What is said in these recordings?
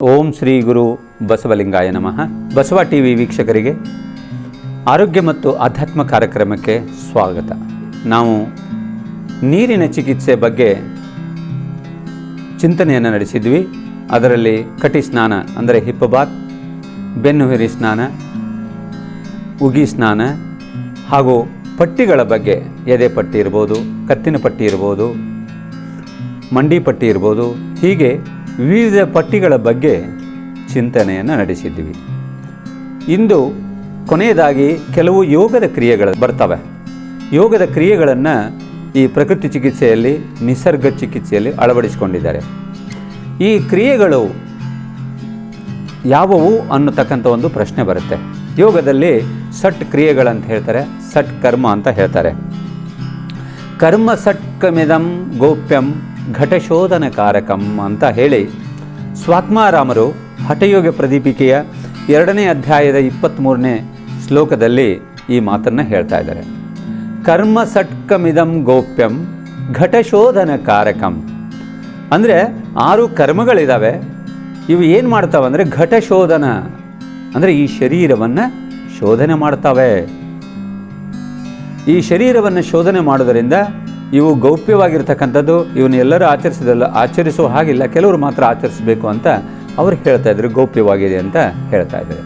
ಓಂ ಶ್ರೀ ಗುರು ಬಸವಲಿಂಗಾಯ ನಮಃ. ಬಸವ ಟಿವಿ ವೀಕ್ಷಕರಿಗೆ ಆರೋಗ್ಯ ಮತ್ತು ಆಧ್ಯಾತ್ಮ ಕಾರ್ಯಕ್ರಮಕ್ಕೆ ಸ್ವಾಗತ. ನಾವು ನೀರಿನ ಚಿಕಿತ್ಸೆ ಬಗ್ಗೆ ಚಿಂತನೆಯನ್ನು ನಡೆಸಿದ್ವಿ. ಅದರಲ್ಲಿ ಕಟಿ ಸ್ನಾನ ಅಂದರೆ ಹಿಪ್ಪಬಾತ್, ಬೆನ್ನುಹುರಿ ಸ್ನಾನ, ಉಗಿ ಸ್ನಾನ ಹಾಗೂ ಪಟ್ಟಿಗಳ ಬಗ್ಗೆ ಎದೆ ಪಟ್ಟಿ ಇರ್ಬೋದು, ಕತ್ತಿನ ಪಟ್ಟಿ ಇರ್ಬೋದು, ಮಂಡಿ ಪಟ್ಟಿ ಇರ್ಬೋದು, ಹೀಗೆ ವಿವಿಧ ಪಟ್ಟಿಗಳ ಬಗ್ಗೆ ಚಿಂತನೆಯನ್ನು ನಡೆಸಿದ್ವಿ. ಇಂದು ಕೊನೆಯದಾಗಿ ಕೆಲವು ಯೋಗದ ಕ್ರಿಯೆಗಳು ಬರ್ತವೆ. ಯೋಗದ ಕ್ರಿಯೆಗಳನ್ನು ಈ ಪ್ರಕೃತಿ ಚಿಕಿತ್ಸೆಯಲ್ಲಿ, ನಿಸರ್ಗ ಚಿಕಿತ್ಸೆಯಲ್ಲಿ ಅಳವಡಿಸಿಕೊಂಡಿದ್ದಾರೆ. ಈ ಕ್ರಿಯೆಗಳು ಯಾವುವು ಅನ್ನತಕ್ಕಂಥ ಒಂದು ಪ್ರಶ್ನೆ ಬರುತ್ತೆ. ಯೋಗದಲ್ಲಿ ಸಟ್ ಕ್ರಿಯೆಗಳಂತ ಹೇಳ್ತಾರೆ, ಸಟ್ ಕರ್ಮ ಅಂತ ಹೇಳ್ತಾರೆ. ಕರ್ಮ ಸಟ್ಕಮಿದಂ ಗೋಪ್ಯಂ ಘಟಶೋಧನ ಕಾರಕಂ ಅಂತ ಹೇಳಿ ಸ್ವಾತ್ಮಾರಾಮರು ಹಠಯೋಗ ಪ್ರದೀಪಿಕೆಯ 2ನೇ ಅಧ್ಯಾಯದ 23ನೇ ಶ್ಲೋಕದಲ್ಲಿ ಈ ಮಾತನ್ನು ಹೇಳ್ತಾ ಇದ್ದಾರೆ. ಕರ್ಮ ಸಟ್ಕಮಿದಂ ಗೋಪ್ಯಂ ಘಟಶೋಧನ ಕಾರಕಂ ಅಂದರೆ 6 ಕರ್ಮಗಳಿದ್ದಾವೆ. ಇವು ಏನು ಮಾಡ್ತಾವೆ ಅಂದರೆ ಘಟಶೋಧನ ಅಂದರೆ ಈ ಶರೀರವನ್ನು ಶೋಧನೆ ಮಾಡ್ತವೆ. ಈ ಶರೀರವನ್ನು ಶೋಧನೆ ಮಾಡೋದರಿಂದ ಇವು ಗೌಪ್ಯವಾಗಿರ್ತಕ್ಕಂಥದ್ದು. ಇವನ್ನ ಎಲ್ಲರೂ ಆಚರಿಸುವ ಹಾಗಿಲ್ಲ, ಕೆಲವರು ಮಾತ್ರ ಆಚರಿಸಬೇಕು ಅಂತ ಅವರು ಹೇಳ್ತಾ ಇದ್ರು, ಗೌಪ್ಯವಾಗಿದೆ ಅಂತ ಹೇಳ್ತಾ ಇದ್ದಾರೆ.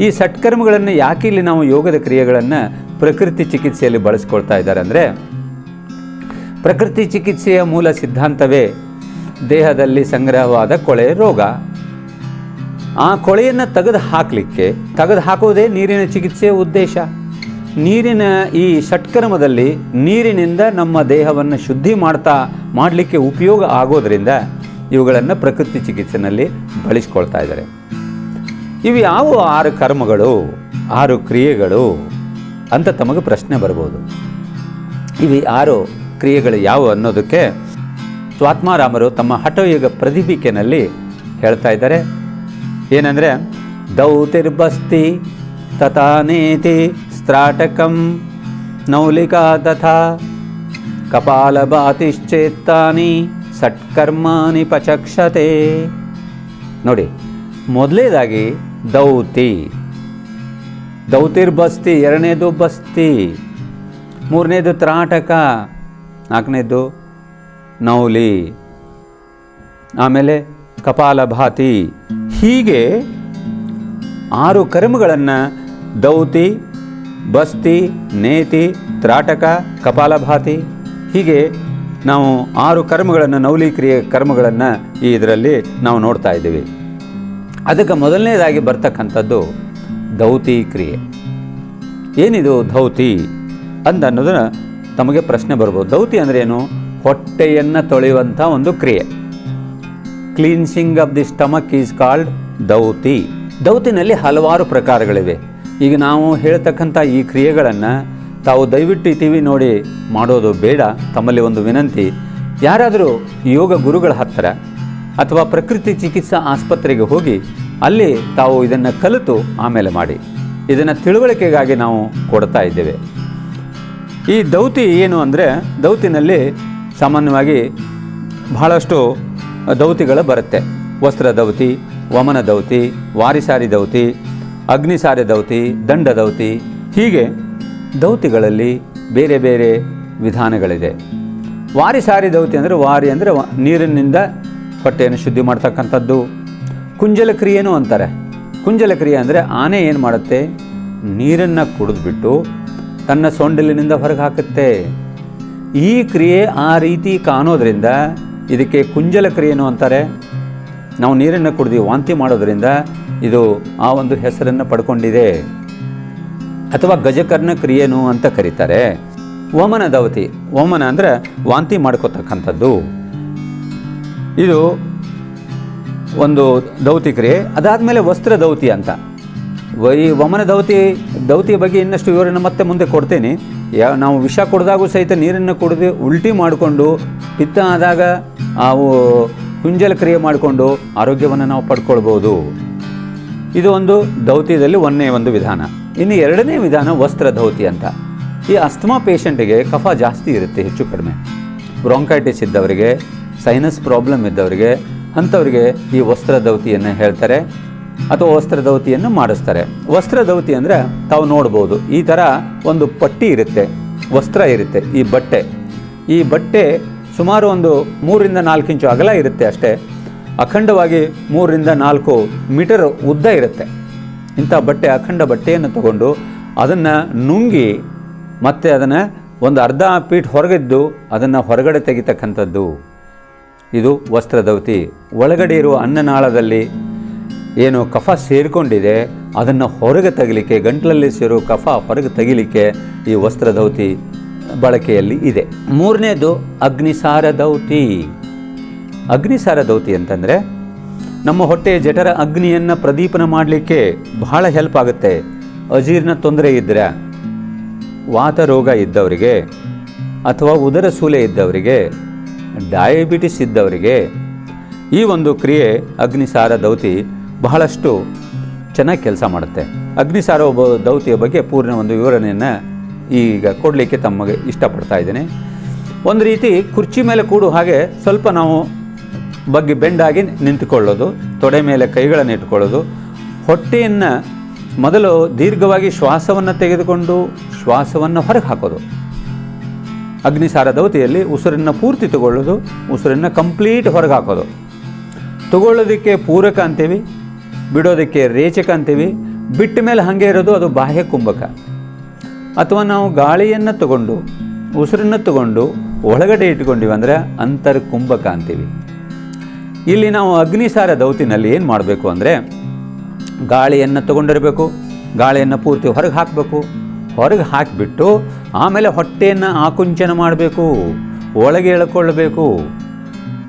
ಈ ಸಟ್ಕರ್ಮಗಳನ್ನು ಯಾಕೆ ಇಲ್ಲಿ ನಾವು ಯೋಗದ ಕ್ರಿಯೆಗಳನ್ನು ಪ್ರಕೃತಿ ಚಿಕಿತ್ಸೆಯಲ್ಲಿ ಬಳಸ್ಕೊಳ್ತಾ ಇದ್ದಾರೆ ಅಂದರೆ, ಪ್ರಕೃತಿ ಚಿಕಿತ್ಸೆಯ ಮೂಲ ಸಿದ್ಧಾಂತವೇ ದೇಹದಲ್ಲಿ ಸಂಗ್ರಹವಾದ ಕೊಳೆ ರೋಗ. ಆ ಕೊಳೆಯನ್ನು ತೆಗೆದು ಹಾಕೋದೇ ನೀರಿನ ಚಿಕಿತ್ಸೆಯ ಉದ್ದೇಶ. ನೀರಿನ ಈ ಷಟ್ಕರ್ಮದಲ್ಲಿ ನೀರಿನಿಂದ ನಮ್ಮ ದೇಹವನ್ನು ಶುದ್ಧಿ ಮಾಡಲಿಕ್ಕೆ ಉಪಯೋಗ ಆಗೋದರಿಂದ ಇವುಗಳನ್ನು ಪ್ರಕೃತಿ ಚಿಕಿತ್ಸೆಯಲ್ಲಿ ಬಳಸ್ಕೊಳ್ತಾ ಇದ್ದಾರೆ. ಇವು ಯಾವ 6 ಕರ್ಮಗಳು, 6 ಕ್ರಿಯೆಗಳು ಅಂತ ತಮಗೆ ಪ್ರಶ್ನೆ ಬರ್ಬೋದು. ಇವು 6 ಕ್ರಿಯೆಗಳು ಯಾವುವು ಅನ್ನೋದಕ್ಕೆ ಸ್ವಾತ್ಮಾರಾಮರು ತಮ್ಮ ಹಠಯೋಗ ಪ್ರದೀಪಿಕೆಯಲ್ಲಿ ಹೇಳ್ತಾ ಇದ್ದಾರೆ. ಏನಂದರೆ, ದೌತಿರ್ಬಸ್ತಿ ತಥಾನೇತಿ ಸ್ತ್ರಾಟಕಂ ನೌಲಿಕಾ ತಥಾ ಕಪಾಲಭಾತಿಶ್ಚೇತ್ತಾನಿ ಸಟ್ಕರ್ಮಾನಿ ಪಚಕ್ಷತೆ. ನೋಡಿ, ಮೊದಲನೇದಾಗಿ ದೌತಿರ್ಬಸ್ತಿ, 2ನೇದು ಬಸ್ತಿ, 3ನೇದು ತ್ರಾಟಕ, 4ನೇದು ನೌಲಿ, ಆಮೇಲೆ ಕಪಾಲಭಾತಿ. ಹೀಗೆ 6 ಕರ್ಮಗಳನ್ನು ದೌತಿ, ಬಸ್ತಿ, ನೇತಿ, ತ್ರಾಟಕ, ಕಪಾಲಭಾತಿ, ಹೀಗೆ ನಾವು 6 ಕರ್ಮಗಳನ್ನು, ನೌಲಿ ಕರ್ಮಗಳನ್ನು ಇದರಲ್ಲಿ ನಾವು ನೋಡ್ತಾ ಇದ್ದೀವಿ. ಅದಕ್ಕೆ ಮೊದಲನೇದಾಗಿ ಬರ್ತಕ್ಕಂಥದ್ದು ದೌತಿ ಕ್ರಿಯೆ. ಏನಿದು ದೌತಿ ಅನ್ನೋದನ್ನು ತಮಗೆ ಪ್ರಶ್ನೆ ಬರ್ಬೋದು. ದೌತಿ ಅಂದರೆ ಏನು? ಹೊಟ್ಟೆಯನ್ನು ತೊಳೆಯುವಂಥ ಒಂದು ಕ್ರಿಯೆ. Cleansing of the stomach is called dhauti. ದೌತಿನಲ್ಲಿ ಹಲವಾರು ಪ್ರಕಾರಗಳಿವೆ. ಈಗ ನಾವು ಹೇಳ್ತಕ್ಕಂಥ ಈ ಕ್ರಿಯೆಗಳನ್ನು ತಾವು ದಯವಿಟ್ಟು ಟಿವಿ ನೋಡಿ ಮಾಡೋದು ಬೇಡ. ತಮ್ಮಲ್ಲಿ ಒಂದು ವಿನಂತಿ, ಯಾರಾದರೂ ಯೋಗ ಗುರುಗಳ ಹತ್ತಿರ ಅಥವಾ ಪ್ರಕೃತಿ ಚಿಕಿತ್ಸಾ ಆಸ್ಪತ್ರೆಗೆ ಹೋಗಿ ಅಲ್ಲಿ ತಾವು ಇದನ್ನು ಕಲಿತು ಆಮೇಲೆ ಮಾಡಿ. ಇದನ್ನು ತಿಳುವಳಿಕೆಗಾಗಿ ನಾವು ಕೊಡ್ತಾ ಇದ್ದೇವೆ. ಈ ದೌತಿ ಏನು ಅಂದರೆ, ದೌತಿನಲ್ಲಿ ಸಾಮಾನ್ಯವಾಗಿ ಬಹಳಷ್ಟು ದೌತಿಗಳು ಬರುತ್ತೆ. ವಸ್ತ್ರ ದೌತಿ, ವಮನ ದೌತಿ, ವಾರಿಸಾರಿ ದೌತಿ, ಅಗ್ನಿಸಾರಿ ದೌತಿ, ದಂಡ ದೌತಿ, ಹೀಗೆ ದೌತಿಗಳಲ್ಲಿ ಬೇರೆ ಬೇರೆ ವಿಧಾನಗಳಿದೆ. ವಾರಿಸಾರಿ ದೌತಿ ಅಂದರೆ, ವಾರಿ ಅಂದರೆ ನೀರಿನಿಂದ ಹೊಟ್ಟೆಯನ್ನು ಶುದ್ಧಿ ಮಾಡ್ತಕ್ಕಂಥದ್ದು. ಕುಂಜಲ ಕ್ರಿಯೆನೂ ಅಂತಾರೆ. ಕುಂಜಲ ಕ್ರಿಯೆ ಅಂದರೆ ಆನೆ ಏನು ಮಾಡುತ್ತೆ, ನೀರನ್ನು ಕುಡಿದ್ಬಿಟ್ಟು ತನ್ನ ಸೊಂಡಿಲಿನಿಂದ ಹೊರಗೆ ಹಾಕುತ್ತೆ. ಈ ಕ್ರಿಯೆ ಆ ರೀತಿ ಕಾಣೋದ್ರಿಂದ ಇದಕ್ಕೆ ಕುಂಜಲ ಕ್ರಿಯೆನೂ ಅಂತಾರೆ. ನಾವು ನೀರನ್ನು ಕುಡಿದು ವಾಂತಿ ಮಾಡೋದ್ರಿಂದ ಇದು ಆ ಒಂದು ಹೆಸರನ್ನು ಪಡ್ಕೊಂಡಿದೆ. ಅಥವಾ ಗಜಕರ್ಣ ಕ್ರಿಯೆನೂ ಅಂತ ಕರೀತಾರೆ. ವಮನ ದೌತಿ, ವಮನ ಅಂದರೆ ವಾಂತಿ ಮಾಡ್ಕೋತಕ್ಕಂಥದ್ದು, ಇದು ಒಂದು ದೌತಿ ಕ್ರಿಯೆ. ಅದಾದಮೇಲೆ ವಸ್ತ್ರ ದೌತಿ ಅಂತ. ಈ ವಮನ ದೌತಿಯ ಬಗ್ಗೆ ಇನ್ನಷ್ಟು ವಿವರಣೆ ಮತ್ತೆ ಮುಂದೆ ಕೊಡ್ತೀನಿ. ನಾವು ವಿಷ ಕುಡಿದಾಗೂ ಸಹಿತ ನೀರನ್ನು ಕುಡಿದು ಉಲ್ಟಿ ಮಾಡಿಕೊಂಡು ಪಿತ್ತ ಆದಾಗ ಅವು ಕುಂಜಲ ಕ್ರಿಯೆ ಮಾಡಿಕೊಂಡು ಆರೋಗ್ಯವನ್ನು ನಾವು ಪಡ್ಕೊಳ್ಬೋದು. ಇದು ಒಂದು ದೌತ್ಯದಲ್ಲಿ ಒಂದು ವಿಧಾನ. ಇನ್ನು 2ನೇ ವಿಧಾನ ವಸ್ತ್ರ ದೌತಿ ಅಂತ. ಈ ಅಸ್ತಮಾ ಪೇಷಂಟಿಗೆ ಕಫ ಜಾಸ್ತಿ ಇರುತ್ತೆ, ಹೆಚ್ಚು ಕಡಿಮೆ. ಬ್ರಾಂಕೈಟಿಸ್ ಇದ್ದವರಿಗೆ, ಸೈನಸ್ ಪ್ರಾಬ್ಲಮ್ ಇದ್ದವರಿಗೆ, ಅಂಥವ್ರಿಗೆ ಈ ವಸ್ತ್ರದೌತಿಯನ್ನು ಹೇಳ್ತಾರೆ ಅಥವಾ ವಸ್ತ್ರದೌತಿಯನ್ನು ಮಾಡಿಸ್ತಾರೆ. ವಸ್ತ್ರದೌತಿ ಅಂದರೆ ತಾವು ನೋಡ್ಬೋದು, ಈ ಥರ ಒಂದು ಪಟ್ಟಿ ಇರುತ್ತೆ, ವಸ್ತ್ರ ಇರುತ್ತೆ. ಈ ಬಟ್ಟೆ ಸುಮಾರು ಒಂದು 3-4 ಇಂಚು ಅಗಲ ಇರುತ್ತೆ ಅಷ್ಟೇ. ಅಖಂಡವಾಗಿ 3-4 ಮೀಟರ್ ಉದ್ದ ಇರುತ್ತೆ. ಇಂಥ ಅಖಂಡ ಬಟ್ಟೆಯನ್ನು ತಗೊಂಡು ಅದನ್ನು ನುಂಗಿ ಮತ್ತೆ ಅದನ್ನು ಒಂದು ಅರ್ಧ ಫೀಟ್ ಹೊರಗಿದ್ದು ಅದನ್ನು ಹೊರಗಡೆ ತೆಗಿತಕ್ಕಂಥದ್ದು ಇದು ವಸ್ತ್ರದೌತಿ. ಒಳಗಡೆ ಇರುವ ಅನ್ನನಾಳದಲ್ಲಿ ಏನು ಕಫ ಸೇರಿಕೊಂಡಿದೆ ಅದನ್ನು ಹೊರಗೆ ತೆಗಿಲಿಕ್ಕೆ, ಗಂಟಲಲ್ಲಿ ಸೇರೋ ಕಫ ಹೊರಗೆ ತೆಗಿಲಿಕ್ಕೆ ಈ ವಸ್ತ್ರದೌತಿ ಬಳಕೆಯಲ್ಲಿ ಇದೆ. ಮೂರನೇದು ಅಗ್ನಿಸಾರ ದೌತಿ. ಅಗ್ನಿಸಾರ ದೌತಿ ಅಂತಂದರೆ ನಮ್ಮ ಹೊಟ್ಟೆಯ ಜಠರ ಅಗ್ನಿಯನ್ನು ಪ್ರದೀಪನ ಮಾಡಲಿಕ್ಕೆ ಬಹಳ ಹೆಲ್ಪ್ ಆಗುತ್ತೆ. ಅಜೀರ್ಣ ತೊಂದರೆ ಇದ್ದರೆ, ವಾತ ರೋಗ ಇದ್ದವರಿಗೆ ಅಥವಾ ಉದರ ಸೂಲೆ ಇದ್ದವರಿಗೆ, ಡಯಾಬಿಟಿಸ್ ಇದ್ದವರಿಗೆ ಈ ಒಂದು ಕ್ರಿಯೆ ಅಗ್ನಿಸಾರ ದೌತಿ ಬಹಳಷ್ಟು ಚೆನ್ನಾಗಿ ಕೆಲಸ ಮಾಡುತ್ತೆ. ಅಗ್ನಿಸಾರ ದೌತಿಯ ಬಗ್ಗೆ ಪೂರ್ಣ ಒಂದು ವಿವರಣೆಯನ್ನು ಈಗ ಕೊಡಲಿಕ್ಕೆ ತಮಗೆ ಇಷ್ಟಪಡ್ತಾ ಇದ್ದೇನೆ. ಒಂದು ರೀತಿ ಕುರ್ಚಿ ಮೇಲೆ ಕೂಡು ಹಾಗೆ ಸ್ವಲ್ಪ ನಾವು ಬಗ್ಗೆ ಬೆಂಡಾಗಿ ನಿಂತುಕೊಳ್ಳೋದು, ತೊಡೆ ಮೇಲೆ ಕೈಗಳನ್ನು ಇಟ್ಕೊಳ್ಳೋದು, ಹೊಟ್ಟೆಯನ್ನು ಮೊದಲು ದೀರ್ಘವಾಗಿ ಶ್ವಾಸವನ್ನು ತೆಗೆದುಕೊಂಡು ಶ್ವಾಸವನ್ನು ಹೊರಗೆ ಹಾಕೋದು. ಅಗ್ನಿಸಾರ ದೌತಿಯಲ್ಲಿ ಉಸಿರನ್ನು ಪೂರ್ತಿ ತಗೊಳ್ಳೋದು, ಉಸಿರನ್ನು ಕಂಪ್ಲೀಟ್ ಹೊರಗೆ ಹಾಕೋದು. ತಗೊಳ್ಳೋದಕ್ಕೆ ಪೂರಕ ಅಂತೀವಿ, ಬಿಡೋದಕ್ಕೆ ರೇಚಕ ಅಂತೀವಿ. ಬಿಟ್ಟ ಮೇಲೆ ಹಾಗೆ ಇರೋದು ಅದು ಬಾಹ್ಯ ಕುಂಭಕ. ಅಥವಾ ನಾವು ಗಾಳಿಯನ್ನು ತಗೊಂಡು ಉಸಿರನ್ನು ತಗೊಂಡು ಒಳಗಡೆ ಇಟ್ಕೊಂಡಿವಿ ಅಂದರೆ ಅಂತರ್ ಕುಂಭಕ ಅಂತೀವಿ. ಇಲ್ಲಿ ನಾವು ಅಗ್ನಿಸಾರ ದೌತಿನಲ್ಲಿ ಏನು ಮಾಡಬೇಕು ಅಂದರೆ ಗಾಳಿಯನ್ನು ತಗೊಂಡಿರಬೇಕು, ಗಾಳಿಯನ್ನು ಪೂರ್ತಿ ಹೊರಗೆ ಹಾಕಬೇಕು. ಹೊರಗೆ ಹಾಕಿಬಿಟ್ಟು ಆಮೇಲೆ ಹೊಟ್ಟೆಯನ್ನು ಆಕುಂಚನ ಮಾಡಬೇಕು, ಒಳಗೆ ಎಳ್ಕೊಳ್ಳಬೇಕು.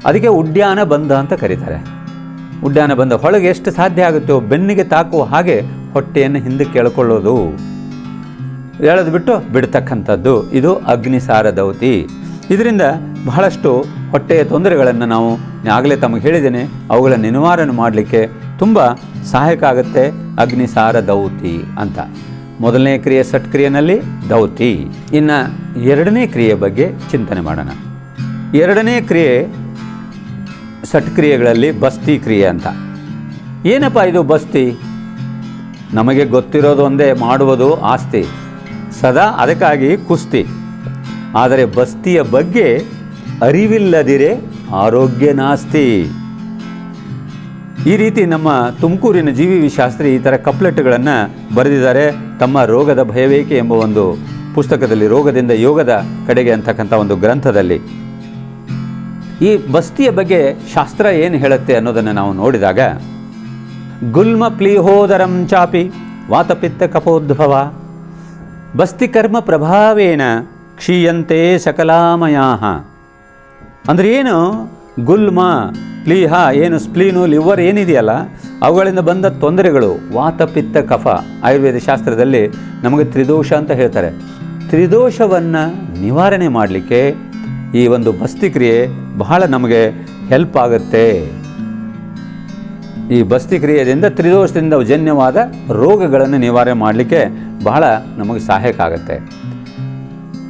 ಅದಕ್ಕೆ ಉಡ್ಯಾನ ಬಂಧ ಅಂತ ಕರೀತಾರೆ. ಉಡ್ಯಾನ ಬಂಧ ಹೊಳಗೆ ಎಷ್ಟು ಸಾಧ್ಯ ಆಗುತ್ತೋ ಬೆನ್ನಿಗೆ ತಾಕುವ ಹಾಗೆ ಹೊಟ್ಟೆಯನ್ನು ಹಿಂದಕ್ಕೆ ಎಳ್ಕೊಳ್ಳೋದು, ಎಳೆದು ಬಿಟ್ಟು ಬಿಡ್ತಕ್ಕಂಥದ್ದು ಇದು ಅಗ್ನಿಸಾರ ದೌತಿ. ಇದರಿಂದ ಬಹಳಷ್ಟು ಹೊಟ್ಟೆಯ ತೊಂದರೆಗಳನ್ನು ನಾವು ಆಗಲೇ ತಮಗೆ ಹೇಳಿದ್ದೇನೆ, ಅವುಗಳನ್ನು ನಿವಾರಣೆ ಮಾಡಲಿಕ್ಕೆ ತುಂಬ ಸಹಾಯಕ ಆಗುತ್ತೆ ಅಗ್ನಿಸಾರ ದೌತಿ ಅಂತ. ಮೊದಲನೇ ಕ್ರಿಯೆ ಸಟ್ಕ್ರಿಯೆನಲ್ಲಿ ದೌತಿ. ಇನ್ನು ಎರಡನೇ ಕ್ರಿಯೆ ಬಗ್ಗೆ ಚಿಂತನೆ ಮಾಡೋಣ. ಎರಡನೇ ಕ್ರಿಯೆ ಸಟ್ಕ್ರಿಯೆಗಳಲ್ಲಿ ಬಸ್ತಿ ಕ್ರಿಯೆ ಅಂತ. ಏನಪ್ಪ ಇದು ಬಸ್ತಿ? ನಮಗೆ ಗೊತ್ತಿರೋದು ಒಂದೇ, ಮಾಡುವುದು ಆಸ್ತಿ, ಸದಾ ಅದಕ್ಕಾಗಿ ಕುಸ್ತಿ. ಆದರೆ ಬಸ್ತಿಯ ಬಗ್ಗೆ ಅರಿವಿಲ್ಲದಿರೆ ಆರೋಗ್ಯ ನಾಸ್ತಿ. ಈ ರೀತಿ ನಮ್ಮ ತುಮಕೂರಿನ ಜಿ.ವಿ.ವಿ. ಶಾಸ್ತ್ರಿ ಈ ಥರ ಕಪ್ಲೆಟ್ಗಳನ್ನು ಬರೆದಿದ್ದಾರೆ ತಮ್ಮ ರೋಗದ ಭಯವೇಕೆ ಎಂಬ ಒಂದು ಪುಸ್ತಕದಲ್ಲಿ, ರೋಗದಿಂದ ಯೋಗದ ಕಡೆಗೆ ಅಂತಕ್ಕಂಥ ಒಂದು ಗ್ರಂಥದಲ್ಲಿ. ಈ ಬಸ್ತಿಯ ಬಗ್ಗೆ ಶಾಸ್ತ್ರ ಏನು ಹೇಳುತ್ತೆ ಅನ್ನೋದನ್ನು ನಾವು ನೋಡಿದಾಗ, ಗುಲ್ಮ ಪ್ಲೀಹೋದರಂ ಚಾಪಿ ವಾತಪಿತ್ತ ಕಪೋದ್ಭವ ಬಸ್ತಿ ಕರ್ಮ ಪ್ರಭಾವೇನ ಕ್ಷೀಯಂತೆ ಸಕಲಾಮಯಾಹ. ಅಂದರೆ ಏನು? ಗುಲ್ಮ, ಪ್ಲೀಹ, ಏನು ಸ್ಪ್ಲೀನು, ಲಿವರ್ ಏನಿದೆಯಲ್ಲ ಅವುಗಳಿಂದ ಬಂದ ತೊಂದರೆಗಳು, ವಾತಪಿತ್ತ ಕಫ. ಆಯುರ್ವೇದ ಶಾಸ್ತ್ರದಲ್ಲಿ ನಮಗೆ ತ್ರಿದೋಷ ಅಂತ ಹೇಳ್ತಾರೆ. ತ್ರಿದೋಷವನ್ನು ನಿವಾರಣೆ ಮಾಡಲಿಕ್ಕೆ ಈ ಒಂದು ಬಸ್ತಿ ಕ್ರಿಯೆ ಬಹಳ ನಮಗೆ ಹೆಲ್ಪ್ ಆಗುತ್ತೆ. ಈ ಬಸ್ತಿ ಕ್ರಿಯೆಯಿಂದ ತ್ರಿದೋಷದಿಂದ ಜನ್ಯವಾದ ರೋಗಗಳನ್ನು ನಿವಾರಣೆ ಮಾಡಲಿಕ್ಕೆ ಬಹಳ ನಮಗೆ ಸಹಾಯಕ ಆಗುತ್ತೆ.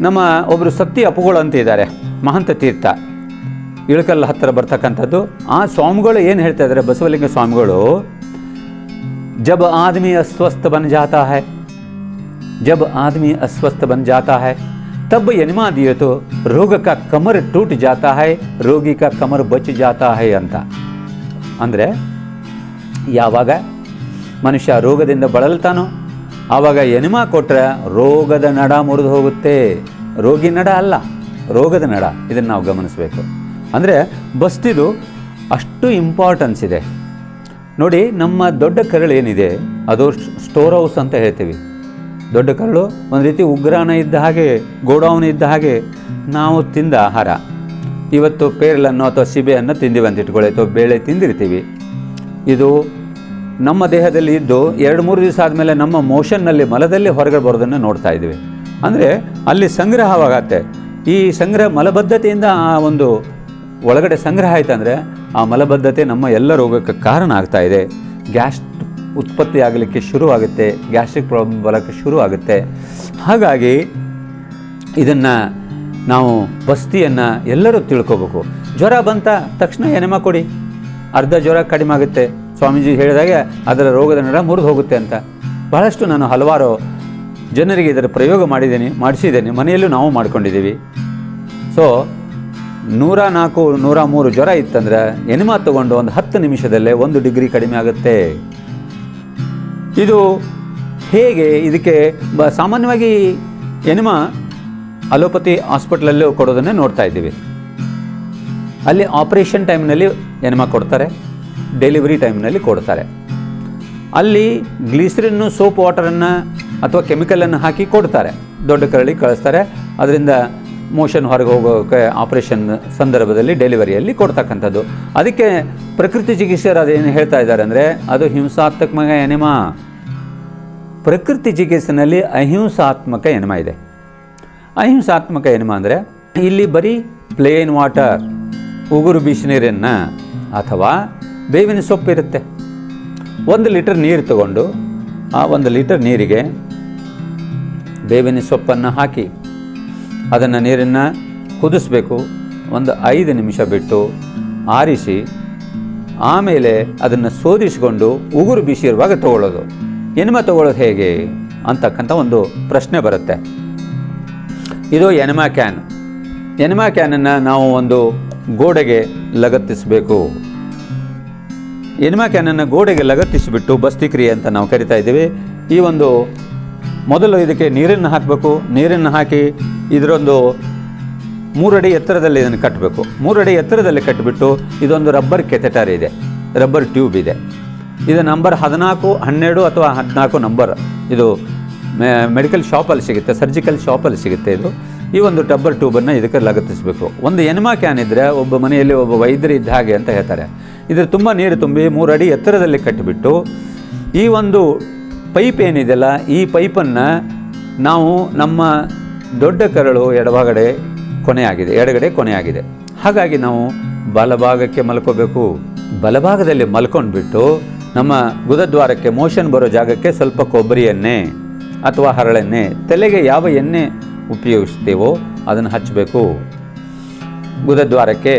ನಮ್ಮ ಒಬ್ಬರು ಸತ್ಯ ಅಪ್ಪುಗಳು ಅಂತ ಇದ್ದಾರೆ, ಮಹಂತ ತೀರ್ಥ, ಇಳಕಲ್ ಹತ್ತಿರ ಬರ್ತಕ್ಕಂಥದ್ದು. ಆ ಸ್ವಾಮಿಗಳು ಏನು ಹೇಳ್ತಾ ಇದ್ದಾರೆ, ಬಸವಲಿಂಗ ಸ್ವಾಮಿಗಳು, ಜಬ್ ಆದಮಿ ಅಸ್ವಸ್ಥ ಬನ್ ಜಾತಾ ಹೈ, ಜಬ್ ಆದಮಿ ಅಸ್ವಸ್ಥ ಬನ್ ಜಾತಾ ಹೈ ತಬ್ ಎನಿಮಾ ದಿಯೋ ತೋ ರೋಗ ಕಾ ಕಮರ್ ಟೂಟ್ ಜಾತಾ ಹೈ, ರೋಗಿ ಕಾ ಕಮರ್ ಬಚ್ ಜಾತಾ ಹೈ ಅಂತ. ಅಂದರೆ ಯಾವಾಗ ಮನುಷ್ಯ ರೋಗದಿಂದ ಬಳಲ್ತಾನೋ ಆವಾಗ ಎನಿಮಾ ಕೊಟ್ಟರೆ ರೋಗದ ನಡ ಮುರಿದು ಹೋಗುತ್ತೆ. ರೋಗಿ ನಡ ಅಲ್ಲ, ರೋಗದ ನಡ. ಇದನ್ನು ನಾವು ಗಮನಿಸಬೇಕು. ಅಂದರೆ ಬಸ್ತಿದು ಅಷ್ಟು ಇಂಪಾರ್ಟೆನ್ಸ್ ಇದೆ ನೋಡಿ. ನಮ್ಮ ದೊಡ್ಡ ಕರಳು ಏನಿದೆ ಅದು ಸ್ಟೋರ್ ಹೌಸ್ ಅಂತ ಹೇಳ್ತೀವಿ. ದೊಡ್ಡ ಕರಳು ಒಂದು ರೀತಿ ಉಗ್ರಾಣ ಇದ್ದ ಹಾಗೆ, ಗೋಡೌನ್ ಇದ್ದ ಹಾಗೆ. ನಾವು ತಿಂದ ಆಹಾರ, ಇವತ್ತು ಪೇರಲನ್ನು ಅಥವಾ ಸಿಬೆಯನ್ನು ತಿಂದಿವಿ ಅಂತ ಇಟ್ಕೊಳ್ಳಿ, ಅಥವಾ ಬೇಳೆ ತಿಂದಿರ್ತೀವಿ. ಇದು ನಮ್ಮ ದೇಹದಲ್ಲಿ ಇದ್ದು 2-3 ದಿವಸ ಆದಮೇಲೆ ನಮ್ಮ ಮೋಷನ್ನಲ್ಲಿ, ಮಲದಲ್ಲಿ ಹೊರಗಡೆ ಬರೋದನ್ನು ನೋಡ್ತಾ ಇದ್ದೀವಿ. ಅಂದರೆ ಅಲ್ಲಿ ಸಂಗ್ರಹವಾಗತ್ತೆ. ಈ ಸಂಗ್ರಹ ಮಲಬದ್ಧತೆಯಿಂದ ಆ ಒಂದು ಒಳಗಡೆ ಸಂಗ್ರಹ ಆಯ್ತಂದರೆ ಆ ಮಲಬದ್ಧತೆ ನಮ್ಮ ಎಲ್ಲ ರೋಗಕ್ಕೆ ಕಾರಣ ಆಗ್ತಾ ಇದೆ. ಗ್ಯಾಸ್ ಉತ್ಪತ್ತಿ ಆಗಲಿಕ್ಕೆ ಶುರುವಾಗುತ್ತೆ, ಗ್ಯಾಸ್ಟ್ರಿಕ್ ಪ್ರಾಬ್ಲಮ್ ಬರೋಕ್ಕೆ ಶುರು ಆಗುತ್ತೆ. ಹಾಗಾಗಿ ಇದನ್ನು ನಾವು ಬಸ್ತಿಯನ್ನು ಎಲ್ಲರೂ ತಿಳ್ಕೋಬೇಕು. ಜ್ವರ ಬಂತ ತಕ್ಷಣ ಎನೆಮ ಕೊಡಿ, ಅರ್ಧ ಜ್ವರ ಕಡಿಮೆ ಆಗುತ್ತೆ. ಸ್ವಾಮೀಜಿ ಹೇಳಿದಾಗೆ ಅದರ ರೋಗದ ನರ ಮುರಿದು ಹೋಗುತ್ತೆ ಅಂತ. ಬಹಳಷ್ಟು ನಾನು ಹಲವಾರು ಜನರಿಗೆ ಇದರ ಪ್ರಯೋಗ ಮಾಡಿಸಿದ್ದೇನೆ. ಮನೆಯಲ್ಲೂ ನಾವು ಮಾಡ್ಕೊಂಡಿದ್ದೀವಿ. ಸೊ 104, 103 ಜ್ವರ ಇತ್ತಂದರೆ ಎನಿಮಾ ತಗೊಂಡು ಒಂದು 10 ನಿಮಿಷದಲ್ಲೇ 1 ಡಿಗ್ರಿ ಕಡಿಮೆ ಆಗುತ್ತೆ. ಇದು ಹೇಗೆ? ಇದಕ್ಕೆ ಸಾಮಾನ್ಯವಾಗಿ ಎನಿಮಾ ಅಲೋಪತಿ ಹಾಸ್ಪಿಟ್ಲಲ್ಲೂ ಕೊಡೋದನ್ನೇ ನೋಡ್ತಾ ಇದ್ದೀವಿ. ಅಲ್ಲಿ ಆಪರೇಷನ್ ಟೈಮ್ನಲ್ಲಿ ಎನಿಮಾ ಕೊಡ್ತಾರೆ, ಡೆಲಿವರಿ ಟೈಮ್ನಲ್ಲಿ ಕೊಡ್ತಾರೆ. ಅಲ್ಲಿ ಗ್ಲಿಸರಿನ್ನು, ಸೋಪ್ ವಾಟರನ್ನು ಅಥವಾ ಕೆಮಿಕಲನ್ನು ಹಾಕಿ ಕೊಡ್ತಾರೆ, ದೊಡ್ಡ ಕರಳಿಗೆ ಕಳಿಸ್ತಾರೆ. ಅದರಿಂದ ಮೋಷನ್ ಹೊರಗೆ ಹೋಗೋಕ್ಕೆ ಆಪರೇಷನ್ ಸಂದರ್ಭದಲ್ಲಿ ಡೆಲಿವರಿಯಲ್ಲಿ ಕೊಡ್ತಕ್ಕಂಥದ್ದು. ಅದಕ್ಕೆ ಪ್ರಕೃತಿ ಚಿಕಿತ್ಸೆಯರು ಅದೇನು ಹೇಳ್ತಾ ಇದ್ದಾರೆ ಅಂದರೆ ಅದು ಹಿಂಸಾತ್ಮಕ ಎನಿಮಾ. ಪ್ರಕೃತಿ ಚಿಕಿತ್ಸೆಯಲ್ಲಿ ಅಹಿಂಸಾತ್ಮಕ ಎನಿಮಾ ಇದೆ. ಅಹಿಂಸಾತ್ಮಕ ಎನಿಮಾ ಅಂದರೆ ಇಲ್ಲಿ ಬರೀ ಪ್ಲೇನ್ ವಾಟರ್, ಉಗುರು ಬಿಸಿನೀರನ್ನು ಅಥವಾ ಬೇವಿನ ಸೊಪ್ಪು ಇರುತ್ತೆ. 1 ಲೀಟರ್ ನೀರು ತಗೊಂಡು ಆ 1 ಲೀಟರ್ ನೀರಿಗೆ ಬೇವಿನ ಸೊಪ್ಪನ್ನು ಹಾಕಿ ಅದನ್ನು ನೀರನ್ನು ಕುದಿಸ್ಬೇಕು. ಒಂದು 5 ನಿಮಿಷ ಬಿಟ್ಟು ಆರಿಸಿ ಆಮೇಲೆ ಅದನ್ನು ಶೋಧಿಸಿಕೊಂಡು ಉಗುರು ಬಿಸಿ ಇರುವಾಗ ತಗೊಳ್ಳೋದು. ಎನಿಮಾ ತಗೊಳ್ಳೋದು ಹೇಗೆ ಅಂತಕ್ಕಂಥ ಒಂದು ಪ್ರಶ್ನೆ ಬರುತ್ತೆ. ಇದು ಎನಿಮಾ ಕ್ಯಾನ್. ಎನಿಮಾ ಕ್ಯಾನನ್ನು ನಾವು ಒಂದು ಗೋಡೆಗೆ ಲಗತ್ತಿಸಬೇಕು. ಎನಿಮಾ ಕ್ಯಾನನ್ನು ಗೋಡೆಗೆ ಲಗತ್ತಿಸಿಬಿಟ್ಟು ಬಸ್ತಿ ಕ್ರಿಯೆ ಅಂತ ನಾವು ಕರಿತಾ ಇದ್ದೀವಿ. ಈ ಒಂದು ಮೊದಲು ಇದಕ್ಕೆ ನೀರನ್ನು ಹಾಕಬೇಕು. ನೀರನ್ನು ಹಾಕಿ ಇದರೊಂದು 3 ಅಡಿ ಎತ್ತರದಲ್ಲಿ ಇದನ್ನು ಕಟ್ಟಬೇಕು. 3 ಅಡಿ ಎತ್ತರದಲ್ಲಿ ಕಟ್ಟಿಬಿಟ್ಟು ಇದೊಂದು ರಬ್ಬರ್ ಕೆಥೆಟರ್ ಇದೆ, ರಬ್ಬರ್ ಟ್ಯೂಬ್ ಇದೆ. ಇದು ನಂಬರ್ 14, 12 ಅಥವಾ 14 ನಂಬರ್. ಇದು ಮೆಡಿಕಲ್ ಶಾಪಲ್ಲಿ ಸಿಗುತ್ತೆ, ಸರ್ಜಿಕಲ್ ಶಾಪಲ್ಲಿ ಸಿಗುತ್ತೆ. ಈ ಒಂದು ರಬ್ಬರ್ ಟ್ಯೂಬನ್ನು ಇದಕ್ಕೆ ಲಗತ್ತಿಸಬೇಕು. ಒಂದು ಎನಿಮಾ ಕ್ಯಾನ್ ಇದ್ದರೆ ಒಬ್ಬ ಮನೆಯಲ್ಲಿ ಒಬ್ಬ ವೈದ್ಯರು ಇದ್ದ ಹಾಗೆ ಅಂತ ಹೇಳ್ತಾರೆ. ಇದ್ರ ತುಂಬ ನೀರು ತುಂಬಿ 3 ಅಡಿ ಎತ್ತರದಲ್ಲಿ ಕಟ್ಟಿಬಿಟ್ಟು ಈ ಒಂದು ಪೈಪ್ ಏನಿದೆಯಲ್ಲ, ಈ ಪೈಪನ್ನು ನಾವು ನಮ್ಮ ದೊಡ್ಡ ಕರಳು ಎಡಗಡೆ ಕೊನೆಯಾಗಿದೆ. ಹಾಗಾಗಿ ನಾವು ಬಲಭಾಗಕ್ಕೆ ಮಲ್ಕೋಬೇಕು. ಬಲಭಾಗದಲ್ಲಿ ಮಲ್ಕೊಂಡ್ಬಿಟ್ಟು ನಮ್ಮ ಗುದದ್ವಾರಕ್ಕೆ ಮೋಷನ್ ಬರೋ ಜಾಗಕ್ಕೆ ಸ್ವಲ್ಪ ಕೊಬ್ಬರಿ ಎಣ್ಣೆ ಅಥವಾ ಹರಳೆಣ್ಣೆ, ತಲೆಗೆ ಯಾವ ಎಣ್ಣೆ ಉಪಯೋಗಿಸ್ತೀವೋ ಅದನ್ನು ಹಚ್ಚಬೇಕು ಗುದದ್ವಾರಕ್ಕೆ.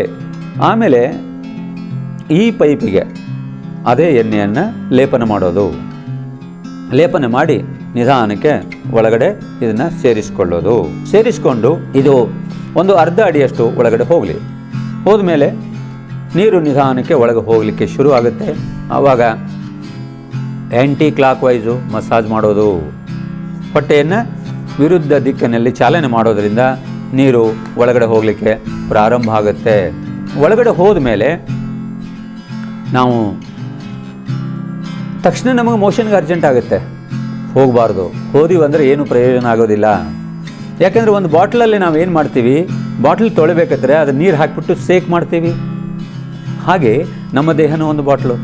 ಆಮೇಲೆ ಈ ಪೈಪಿಗೆ ಅದೇ ಎಣ್ಣೆಯನ್ನು ಲೇಪನ ಮಾಡೋದು. ಲೇಪನ ಮಾಡಿ ನಿಧಾನಕ್ಕೆ ಒಳಗಡೆ ಇದನ್ನು ಸೇರಿಸ್ಕೊಂಡು ಇದು ಒಂದು ಅರ್ಧ ಅಡಿಯಷ್ಟು ಒಳಗಡೆ ಹೋಗಲಿ. ಹೋದ್ಮೇಲೆ ನೀರು ನಿಧಾನಕ್ಕೆ ಒಳಗೆ ಹೋಗಲಿಕ್ಕೆ ಶುರು ಆಗುತ್ತೆ. ಆವಾಗ ಆ್ಯಂಟಿ ಕ್ಲಾಕ್ ವೈಸು ಮಸಾಜ್ ಮಾಡೋದು. ಹೊಟ್ಟೆಯನ್ನು ವಿರುದ್ಧ ದಿಕ್ಕಿನಲ್ಲಿ ಚಾಲನೆ ಮಾಡೋದರಿಂದ ನೀರು ಒಳಗಡೆ ಹೋಗಲಿಕ್ಕೆ ಪ್ರಾರಂಭ ಆಗುತ್ತೆ. ಒಳಗಡೆ ಹೋದ ಮೇಲೆ ನಾವು ತಕ್ಷಣ ನಮಗೆ ಮೋಷನ್ಗೆ ಅರ್ಜೆಂಟ್ ಆಗುತ್ತೆ, ಹೋಗಬಾರ್ದು. ಹೋದಿವಂದರೆ ಏನು ಪ್ರಯೋಜನ ಆಗೋದಿಲ್ಲ. ಯಾಕೆಂದರೆ ಒಂದು ಬಾಟ್ಲಲ್ಲಿ ನಾವು ಏನು ಮಾಡ್ತೀವಿ, ಬಾಟ್ಲ್ ತೊಳಿಬೇಕಾದ್ರೆ ಅದು ನೀರು ಹಾಕಿಬಿಟ್ಟು ಸೇಕ್ ಮಾಡ್ತೀವಿ. ಹಾಗೆ ನಮ್ಮ ದೇಹನೂ ಒಂದು ಬಾಟ್ಲು.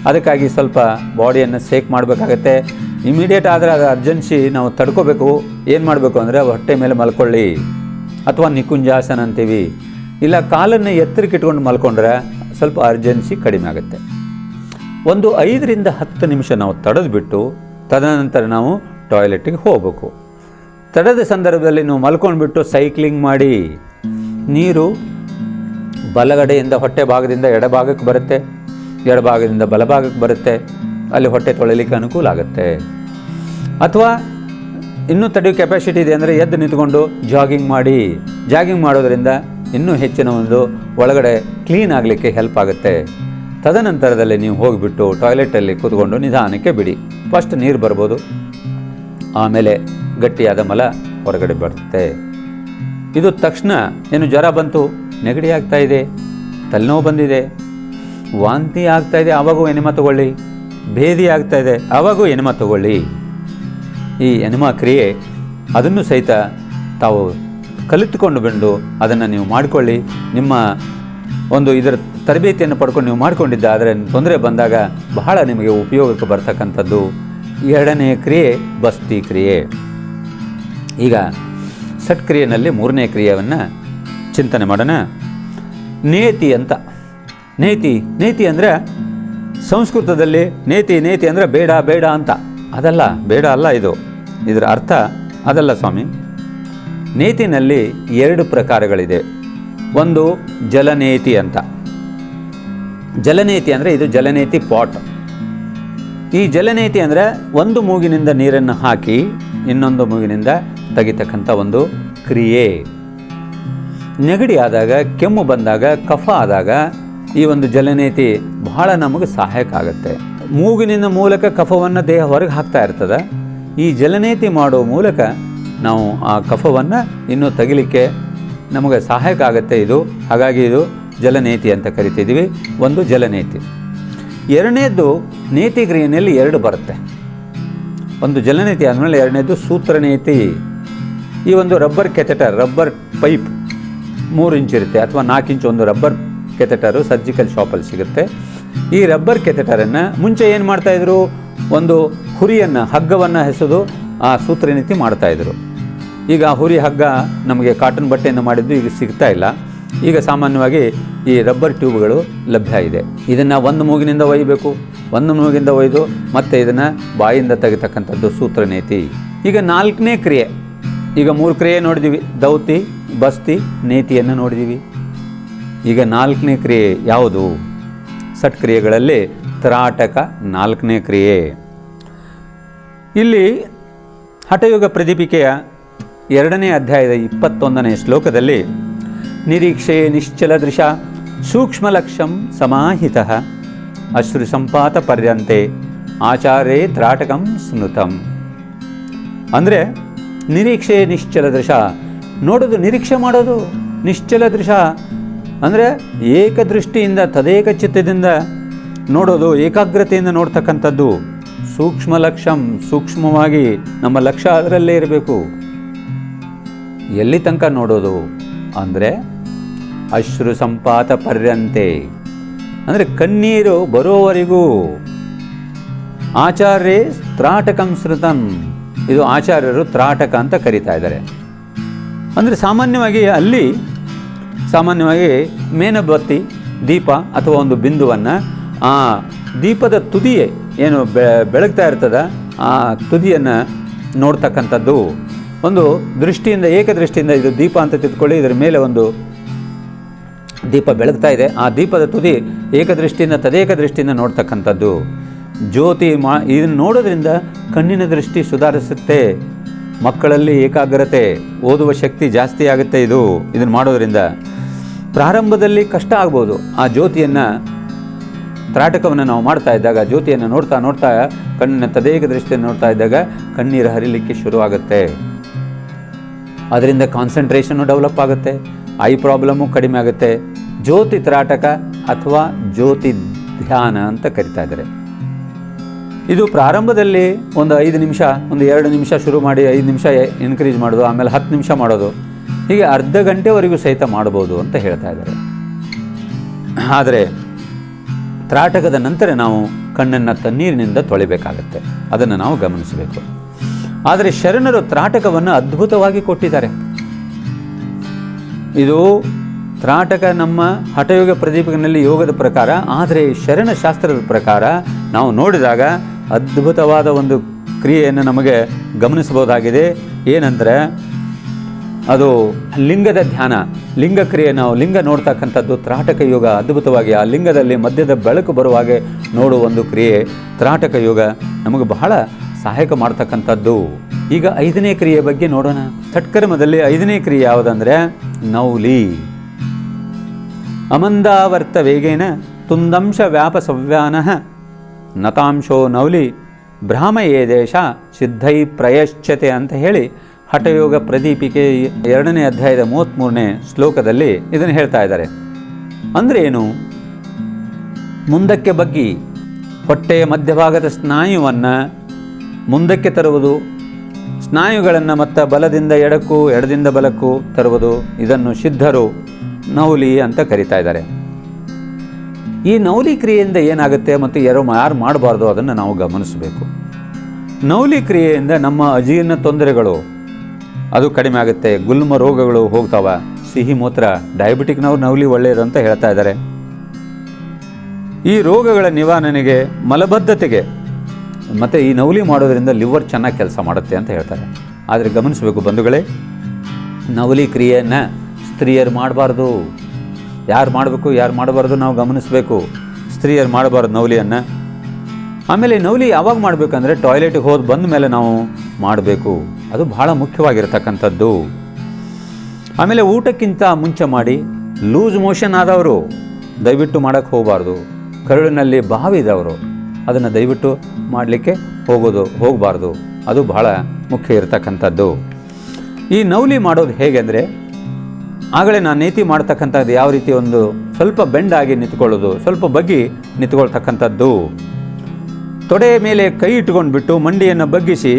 ಅದಕ್ಕಾಗಿ ಸ್ವಲ್ಪ ಬಾಡಿಯನ್ನು ಸೇಕ್ ಮಾಡಬೇಕಾಗತ್ತೆ. ಇಮಿಡಿಯೇಟ್ ಆದರೆ ಅದು ಅರ್ಜೆನ್ಸಿ ನಾವು ತಡ್ಕೋಬೇಕು. ಏನು ಮಾಡಬೇಕು ಅಂದರೆ ಹೊಟ್ಟೆ ಮೇಲೆ ಮಲ್ಕೊಳ್ಳಿ ಅಥವಾ ನಿಕುಂಜಾಸನ ಅಂತೀವಿ. ಇಲ್ಲ ಕಾಲನ್ನು ಎತ್ತರಕ್ಕೆ ಇಟ್ಕೊಂಡು ಮಲ್ಕೊಂಡ್ರೆ ಸ್ವಲ್ಪ ಅರ್ಜೆನ್ಸಿ ಕಡಿಮೆ ಆಗುತ್ತೆ. ಒಂದು 5 ರಿಂದ 10 ನಿಮಿಷ ನಾವು ತಡೆದ್ಬಿಟ್ಟು ತದನಂತರ ನಾವು ಟಾಯ್ಲೆಟಿಗೆ ಹೋಗಬೇಕು. ತಡೆದ ಸಂದರ್ಭದಲ್ಲಿ ನಾವು ಮಲ್ಕೊಂಡ್ಬಿಟ್ಟು ಸೈಕ್ಲಿಂಗ್ ಮಾಡಿ ನೀರು ಬಲಗಡೆಯಿಂದ ಹೊಟ್ಟೆ ಭಾಗದಿಂದ ಎಡಭಾಗಕ್ಕೆ ಬರುತ್ತೆ, ಎಡಭಾಗದಿಂದ ಬಲಭಾಗಕ್ಕೆ ಬರುತ್ತೆ. ಅಲ್ಲಿ ಹೊಟ್ಟೆ ತೊಳಿಲಿಕ್ಕೆ ಅನುಕೂಲ ಆಗುತ್ತೆ. ಅಥವಾ ಇನ್ನೂ ತಡೆಯೋ ಕೆಪಾಸಿಟಿ ಇದೆ ಅಂದರೆ ಎದ್ದು ನಿಂತ್ಕೊಂಡು ಜಾಗಿಂಗ್ ಮಾಡೋದರಿಂದ ಇನ್ನೂ ಹೆಚ್ಚಿನ ಒಂದು ಒಳಗಡೆ ಕ್ಲೀನ್ ಆಗಲಿಕ್ಕೆ ಹೆಲ್ಪ್ ಆಗುತ್ತೆ. ತದನಂತರದಲ್ಲಿ ನೀವು ಹೋಗಿಬಿಟ್ಟು ಟಾಯ್ಲೆಟಲ್ಲಿ ಕೂತ್ಕೊಂಡು ನಿಧಾನಕ್ಕೆ ಬಿಡಿ. ಫಸ್ಟ್ ನೀರು ಬರ್ಬೋದು, ಆಮೇಲೆ ಗಟ್ಟಿಯಾದ ಮಲ ಹೊರಗಡೆ ಬರುತ್ತೆ. ಇದು ತಕ್ಷಣ ಏನು ಜ್ವರ ಬಂತು, ನೆಗಡಿ ಆಗ್ತಾಯಿದೆ, ತಲೆನೋವು ಬಂದಿದೆ, ವಾಂತಿ ಆಗ್ತಾಯಿದೆ, ಆವಾಗೂ ಎನಿಮಾ ತಗೊಳ್ಳಿ. ಭೇದಿ ಆಗ್ತಾಯಿದೆ, ಆವಾಗೂ ಎನಿಮಾ ತಗೊಳ್ಳಿ. ಈ ಎನಿಮಾ ಕ್ರಿಯೆ ಅದನ್ನು ಸಹಿತ ತಾವು ಕಲಿತುಕೊಂಡು ಬಂದು ಅದನ್ನು ನೀವು ಮಾಡಿಕೊಳ್ಳಿ. ನಿಮ್ಮ ಒಂದು ಇದರ ತರಬೇತಿಯನ್ನು ಪಡ್ಕೊಂಡು ನೀವು ಮಾಡಿಕೊಂಡಿದ್ದಾದರೆ ತೊಂದರೆ ಬಂದಾಗ ಬಹಳ ನಿಮಗೆ ಉಪಯೋಗಕ್ಕೆ ಬರ್ತಕ್ಕಂಥದ್ದು. 2ನೇ ಕ್ರಿಯೆ ಬಸ್ತಿ ಕ್ರಿಯೆ. ಈಗ ಸಟ್ ಕ್ರಿಯೆಯಲ್ಲಿ 3ನೇ ಕ್ರಿಯೆಯನ್ನು ಚಿಂತನೆ ಮಾಡೋಣ. ನೇತಿ ಅಂತ. ನೇತಿ ಅಂದರೆ ಸಂಸ್ಕೃತದಲ್ಲಿ ನೇತಿ ಅಂದರೆ ಬೇಡ ಅಂತ. ಅದಲ್ಲ, ಬೇಡ ಅಲ್ಲ. ಇದರ ಅರ್ಥ ಅದಲ್ಲ ಸ್ವಾಮಿ. ನೇತಿನಲ್ಲಿ 2 ಪ್ರಕಾರಗಳಿದೆ. ಒಂದು ಜಲನೇತಿ ಅಂತ, ಜಲನೇತಿ ಅಂದರೆ ಇದು ಜಲನೇತಿ ಪಾಟ್. ಈ ಜಲನೇತಿ ಅಂದರೆ ಒಂದು ಮೂಗಿನಿಂದ ನೀರನ್ನು ಹಾಕಿ ಇನ್ನೊಂದು ಮೂಗಿನಿಂದ ತೆಗಿತಕ್ಕಂಥ ಒಂದು ಕ್ರಿಯೆ. ನೆಗಡಿ ಆದಾಗ, ಕೆಮ್ಮು ಬಂದಾಗ, ಕಫ ಆದಾಗ ಈ ಒಂದು ಜಲನೇತಿ ಬಹಳ ನಮಗೆ ಸಹಾಯಕ ಆಗುತ್ತೆ. ಮೂಗಿನಿಂದ ಮೂಲಕ ಕಫವನ್ನು ದೇಹ ಹೊರಗೆ ಹಾಕ್ತಾ ಇರ್ತದೆ. ಈ ಜಲನೇತಿ ಮಾಡೋ ಮೂಲಕ ನಾವು ಆ ಕಫವನ್ನು ಇನ್ನೂ ತೆಗಿಲಿಕ್ಕೆ ನಮಗೆ ಸಹಾಯಕ ಆಗುತ್ತೆ ಇದು. ಹಾಗಾಗಿ ಇದು ಜಲನೇತಿ ಅಂತ ಕರಿತಿದ್ದೀವಿ. ಒಂದು ಜಲನೇತಿ. ಎರಡನೇದು ನೇತಿ ಕ್ರಿಯೆಯಲ್ಲಿ ಎರಡು ಬರುತ್ತೆ. ಒಂದು ಜಲನೇತಿ ಆದಮೇಲೆ ಎರಡನೇದು ಸೂತ್ರನೇತಿ. ಈ ಒಂದು rubber catheter, rubber pipe 3 inch ಇರುತ್ತೆ ಅಥವಾ 4 ಇಂಚ್ ಒಂದು ರಬ್ಬರ್ ಕೆಥೆಟರು ಸರ್ಜಿಕಲ್ ಶಾಪಲ್ಲಿ ಸಿಗುತ್ತೆ. ಈ ರಬ್ಬರ್ ಕೆಥೆಟರನ್ನು ಮುಂಚೆ ಏನು ಮಾಡ್ತಾಯಿದ್ರು, ಒಂದು ಹುರಿಯನ್ನು, ಹಗ್ಗವನ್ನು ಹೆಸೆದು ಆ ಸೂತ್ರನೇತಿ ಮಾಡ್ತಾಯಿದ್ರು. ಈಗ ಹುರಿ ಹಗ್ಗ ನಮಗೆ ಕಾಟನ್ ಬಟ್ಟೆಯನ್ನು ಮಾಡಿದ್ದು ಈಗ ಸಿಗ್ತಾ ಇಲ್ಲ. ಈಗ ಸಾಮಾನ್ಯವಾಗಿ ಈ ರಬ್ಬರ್ ಟ್ಯೂಬ್ಗಳು ಲಭ್ಯ ಇದೆ. ಇದನ್ನು ಒಂದು ಮೂಗಿನಿಂದ ಒಯ್ಯಬೇಕು, ಒಂದು ಮೂಗಿಂದ ಒಯ್ದು ಮತ್ತೆ ಇದನ್ನು ಬಾಯಿಂದ ತೆಗಿತಕ್ಕಂಥದ್ದು ಸೂತ್ರನೇತಿ. ಈಗ 4ನೇ ಕ್ರಿಯೆ. ಈಗ 3 ಕ್ರಿಯೆ ನೋಡಿದ್ದೀವಿ, ದೌತಿ, ಬಸ್ತಿ, ನೇತಿಯನ್ನು ನೋಡಿದ್ದೀವಿ. ಈಗ 4ನೇ ಕ್ರಿಯೆ ಯಾವುದು? ಷಟ್ಕ್ರಿಯೆಗಳಲ್ಲಿ ತ್ರಾಟಕ 4ನೇ ಕ್ರಿಯೆ. ಇಲ್ಲಿ ಹಠಯೋಗ ಪ್ರದೀಪಿಕೆಯ 2ನೇ ಅಧ್ಯಾಯದ 21ನೇ ಶ್ಲೋಕದಲ್ಲಿ ನಿರೀಕ್ಷೆ ನಿಶ್ಚಲ ದೃಶ ಸೂಕ್ಷ್ಮಲಕ್ಷ್ಯಂ ಸಮಾಹಿತಃ ಅಶ್ರು ಸಂಪಾತ ಪರ್ಯಂತೆ ಆಚಾರ್ಯೇ ತ್ರಾಟಕಂ ಸ್ಮೃತಂ. ಅಂದರೆ ನಿರೀಕ್ಷೆ ನಿಶ್ಚಲ ದೃಶ, ನೋಡೋದು, ನಿರೀಕ್ಷೆ ಮಾಡೋದು. ನಿಶ್ಚಲ ದೃಶ ಅಂದರೆ ಏಕದೃಷ್ಟಿಯಿಂದ, ತದೇಕ ಚಿತ್ತದಿಂದ ನೋಡೋದು, ಏಕಾಗ್ರತೆಯಿಂದ ನೋಡ್ತಕ್ಕಂಥದ್ದು. ಸೂಕ್ಷ್ಮ ಲಕ್ಷ್ಯಂ, ಸೂಕ್ಷ್ಮವಾಗಿ ನಮ್ಮ ಲಕ್ಷ್ಯ ಅದರಲ್ಲೇ ಇರಬೇಕು. ಎಲ್ಲಿ ತನಕ ನೋಡೋದು ಅಂದರೆ ಅಶ್ರು ಸಂಪಾತ ಪರ್ಯಂತೆ, ಅಂದರೆ ಕಣ್ಣೀರು ಬರೋವರೆಗೂ. ಆಚಾರ್ಯೇ ತ್ರಾಟಕಂ ಸ್ಮೃತಂ, ಇದು ಆಚಾರ್ಯರು ತ್ರಾಟಕ ಅಂತ ಕರೀತಾ ಇದ್ದಾರೆ. ಅಂದರೆ ಸಾಮಾನ್ಯವಾಗಿ ಮೇಣಬತ್ತಿ, ದೀಪ ಅಥವಾ ಒಂದು ಬಿಂದುವನ್ನು ಆ ದೀಪದ ತುದಿಯೇ ಏನು ಬೆಳಗ್ತಾ ಇರ್ತದೆ ಆ ತುದಿಯನ್ನು ನೋಡ್ತಕ್ಕಂಥದ್ದು. ಒಂದು ದೃಷ್ಟಿಯಿಂದ, ಏಕದೃಷ್ಟಿಯಿಂದ, ಇದು ದೀಪ ಅಂತ ತಿಳ್ಕೊಳ್ಳಿ, ಇದರ ಮೇಲೆ ಒಂದು ದೀಪ ಬೆಳಗ್ತಾ ಇದೆ, ಆ ದೀಪದ ತುದಿ ಏಕದೃಷ್ಟಿಯಿಂದ ತದೇಕ ದೃಷ್ಟಿಯಿಂದ ನೋಡ್ತಕ್ಕಂಥದ್ದು. ಜ್ಯೋತಿ ಇದನ್ನು ನೋಡೋದ್ರಿಂದ ಕಣ್ಣಿನ ದೃಷ್ಟಿ ಸುಧಾರಿಸುತ್ತೆ, ಮಕ್ಕಳಲ್ಲಿ ಏಕಾಗ್ರತೆ, ಓದುವ ಶಕ್ತಿ ಜಾಸ್ತಿ ಆಗುತ್ತೆ. ಇದನ್ನು ಮಾಡೋದ್ರಿಂದ ಪ್ರಾರಂಭದಲ್ಲಿ ಕಷ್ಟ ಆಗ್ಬೋದು. ಆ ಜ್ಯೋತಿಯನ್ನು, ತ್ರಾಟಕವನ್ನು ನಾವು ಮಾಡ್ತಾ ಇದ್ದಾಗ, ಜ್ಯೋತಿಯನ್ನು ನೋಡ್ತಾ ನೋಡ್ತಾ ಕಣ್ಣಿನ ತದೇಕ ದೃಷ್ಟಿಯನ್ನು ನೋಡ್ತಾ ಇದ್ದಾಗ ಕಣ್ಣೀರು ಹರಿಲಿಕ್ಕೆ ಶುರುವಾಗುತ್ತೆ. ಅದರಿಂದ ಕಾನ್ಸಂಟ್ರೇಷನ್ನು ಡೆವಲಪ್ ಆಗುತ್ತೆ, ಐ ಪ್ರಾಬ್ಲಮ್ಮು ಕಡಿಮೆ ಆಗುತ್ತೆ. ಜ್ಯೋತಿ ತ್ರಾಟಕ ಅಥವಾ ಜ್ಯೋತಿ ಧ್ಯಾನ ಅಂತ ಕರಿತಾ ಇದ್ದಾರೆ. ಇದು ಪ್ರಾರಂಭದಲ್ಲಿ ಒಂದು 5 ನಿಮಿಷ, ಒಂದು 2 ನಿಮಿಷ ಶುರು ಮಾಡಿ 5 ನಿಮಿಷ ಇನ್ಕ್ರೀಸ್ ಮಾಡೋದು, ಆಮೇಲೆ 10 ನಿಮಿಷ ಮಾಡೋದು, ಹೀಗೆ ಅರ್ಧ ಗಂಟೆವರೆಗೂ ಸಹಿತ ಮಾಡ್ಬೋದು ಅಂತ ಹೇಳ್ತಾ ಇದ್ದಾರೆ. ಆದರೆ ತ್ರಾಟಕದ ನಂತರ ನಾವು ಕಣ್ಣನ್ನು ತಣ್ಣೀರಿನಿಂದ ತೊಳಿಬೇಕಾಗತ್ತೆ, ಅದನ್ನು ನಾವು ಗಮನಿಸಬೇಕು. ಆದರೆ ಶರಣರು ತ್ರಾಟಕವನ್ನು ಅದ್ಭುತವಾಗಿ ಕೊಟ್ಟಿದ್ದಾರೆ. ಇದು ತ್ರಾಟಕ ನಮ್ಮ ಹಠಯೋಗ ಪ್ರದೀಪಕನಲ್ಲಿ ಯೋಗದ ಪ್ರಕಾರ, ಆದರೆ ಶರಣ ಶಾಸ್ತ್ರದ ಪ್ರಕಾರ ನಾವು ನೋಡಿದಾಗ ಅದ್ಭುತವಾದ ಒಂದು ಕ್ರಿಯೆಯನ್ನು ನಮಗೆ ಗಮನಿಸಬಹುದಾಗಿದೆ. ಏನಂದರೆ ಅದು ಲಿಂಗದ ಧ್ಯಾನ, ಲಿಂಗ ಕ್ರಿಯೆ. ನಾವು ಲಿಂಗ ನೋಡ್ತಕ್ಕಂಥದ್ದು ತ್ರಾಟಕ ಯೋಗ. ಅದ್ಭುತವಾಗಿ ಆ ಲಿಂಗದಲ್ಲಿ ಮಧ್ಯದ ಬೆಳಕು ಬರುವ ಹಾಗೆ ನೋಡುವ ಒಂದು ಕ್ರಿಯೆ ತ್ರಾಟಕ ಯೋಗ ನಮಗೆ ಬಹಳ ಸಹಾಯಕ ಮಾಡ್ತಕ್ಕಂಥದ್ದು. ಈಗ 5ನೇ ಕ್ರಿಯೆ ಬಗ್ಗೆ ನೋಡೋಣ. ಷಟ್ಕರ್ಮದಲ್ಲಿ 5ನೇ ಕ್ರಿಯೆ ಯಾವುದಂದರೆ ನೌಲಿ. ಅಮಂದಾವರ್ತ ವೇಗೇನ ತುಂದಂಶ ವ್ಯಾಪ ಸವ್ಯಾನಃ ನತಾಂಶೋ ನೌಲಿ ಬ್ರಾಹ್ಮಯೇ ದೇಶ ಸಿದ್ಧೈ ಪ್ರಯಶ್ಚತೆ ಅಂತ ಹೇಳಿ ಹಠಯೋಗ ಪ್ರದೀಪಿಕೆ 2ನೇ ಅಧ್ಯಾಯದ 33ನೇ ಶ್ಲೋಕದಲ್ಲಿ ಇದನ್ನು ಹೇಳ್ತಾ ಇದ್ದಾರೆ. ಅಂದರೆ ಏನು? ಮುಂದಕ್ಕೆ ಬಗ್ಗಿ ಹೊಟ್ಟೆಯ ಮಧ್ಯಭಾಗದ ಸ್ನಾಯುವನ್ನು ಮುಂದಕ್ಕೆ ತರುವುದು, ಸ್ನಾಯುಗಳನ್ನು ಮತ್ತು ಬಲದಿಂದ ಎಡಕ್ಕೂ ಎಡದಿಂದ ಬಲಕ್ಕೂ ತರುವುದು, ಇದನ್ನು ಸಿದ್ಧರು ನೌಲಿ ಅಂತ ಕರೀತಾ ಇದ್ದಾರೆ. ಈ ನೌಲಿ ಕ್ರಿಯೆಯಿಂದ ಏನಾಗುತ್ತೆ ಮತ್ತು ಯಾರು ಮಾಡಬಾರ್ದು ಅದನ್ನು ನಾವು ಗಮನಿಸಬೇಕು. ನೌಲಿ ಕ್ರಿಯೆಯಿಂದ ನಮ್ಮ ಅಜೀರ್ಣ ತೊಂದರೆಗಳು ಅದು ಕಡಿಮೆ ಆಗುತ್ತೆ, ಗುಲ್ಮ ರೋಗಗಳು ಹೋಗ್ತಾವೆ, ಸಿಹಿ ಮೂತ್ರ, ಡಯಾಬಿಟಿಕ್ನವ್ರು ನೌಲಿ ಒಳ್ಳೆಯದು ಅಂತ ಹೇಳ್ತಾ ಇದ್ದಾರೆ. ಈ ರೋಗಗಳ ನಿವಾರಣೆಗೆ, ಮಲಬದ್ಧತೆಗೆ ಮತ್ತು ಈ ನೌಲಿ ಮಾಡೋದ್ರಿಂದ ಲಿವರ್ ಚೆನ್ನಾಗಿ ಕೆಲಸ ಮಾಡುತ್ತೆ ಅಂತ ಹೇಳ್ತಾರೆ. ಆದರೆ ಗಮನಿಸಬೇಕು ಬಂಧುಗಳೇ, ನೌಲಿ ಕ್ರಿಯೆಯನ್ನು ಸ್ತ್ರೀಯರು ಮಾಡಬಾರ್ದು. ಯಾರು ಮಾಡಬೇಕು ಯಾರು ಮಾಡಬಾರ್ದು ನಾವು ಗಮನಿಸಬೇಕು. ಸ್ತ್ರೀಯರು ಮಾಡಬಾರ್ದು ನವಲಿಯನ್ನು. ಆಮೇಲೆ ನವಲಿ ಯಾವಾಗ ಮಾಡಬೇಕಂದ್ರೆ ಟಾಯ್ಲೆಟಿಗೆ ಹೋದ ಬಂದ ಮೇಲೆ ನಾವು ಮಾಡಬೇಕು, ಅದು ಬಹಳ ಮುಖ್ಯವಾಗಿರ್ತಕ್ಕಂಥದ್ದು. ಆಮೇಲೆ ಊಟಕ್ಕಿಂತ ಮುಂಚೆ ಮಾಡಿ. ಲೂಸ್ ಮೋಷನ್ ಆದವರು ದಯವಿಟ್ಟು ಮಾಡೋಕ್ಕೆ ಹೋಗಬಾರ್ದು. ಕರುಳಿನಲ್ಲಿ ಬಾವಿದವರು ಅದನ್ನು ದಯವಿಟ್ಟು ಮಾಡಲಿಕ್ಕೆ ಹೋಗಬಾರ್ದು, ಅದು ಬಹಳ ಮುಖ್ಯ ಇರತಕ್ಕಂಥದ್ದು. ಈ ನವಲಿ ಮಾಡೋದು ಹೇಗೆ ಅಂದರೆ, ಆಗಲೇ ನಾನು ನೇತಿ ಮಾಡ್ತಕ್ಕಂಥದ್ದು ಯಾವ ರೀತಿ ಒಂದು ಸ್ವಲ್ಪ ಬೆಂಡಾಗಿ ನಿಂತ್ಕೊಳ್ಳೋದು, ಸ್ವಲ್ಪ ಬಗ್ಗಿ ನಿಂತ್ಕೊಳ್ತಕ್ಕಂಥದ್ದು. ತೊಡೆಯ ಮೇಲೆ ಕೈ ಇಟ್ಕೊಂಡ್ಬಿಟ್ಟು ಮಂಡಿಯನ್ನು ಬಗ್ಗಿಸಿ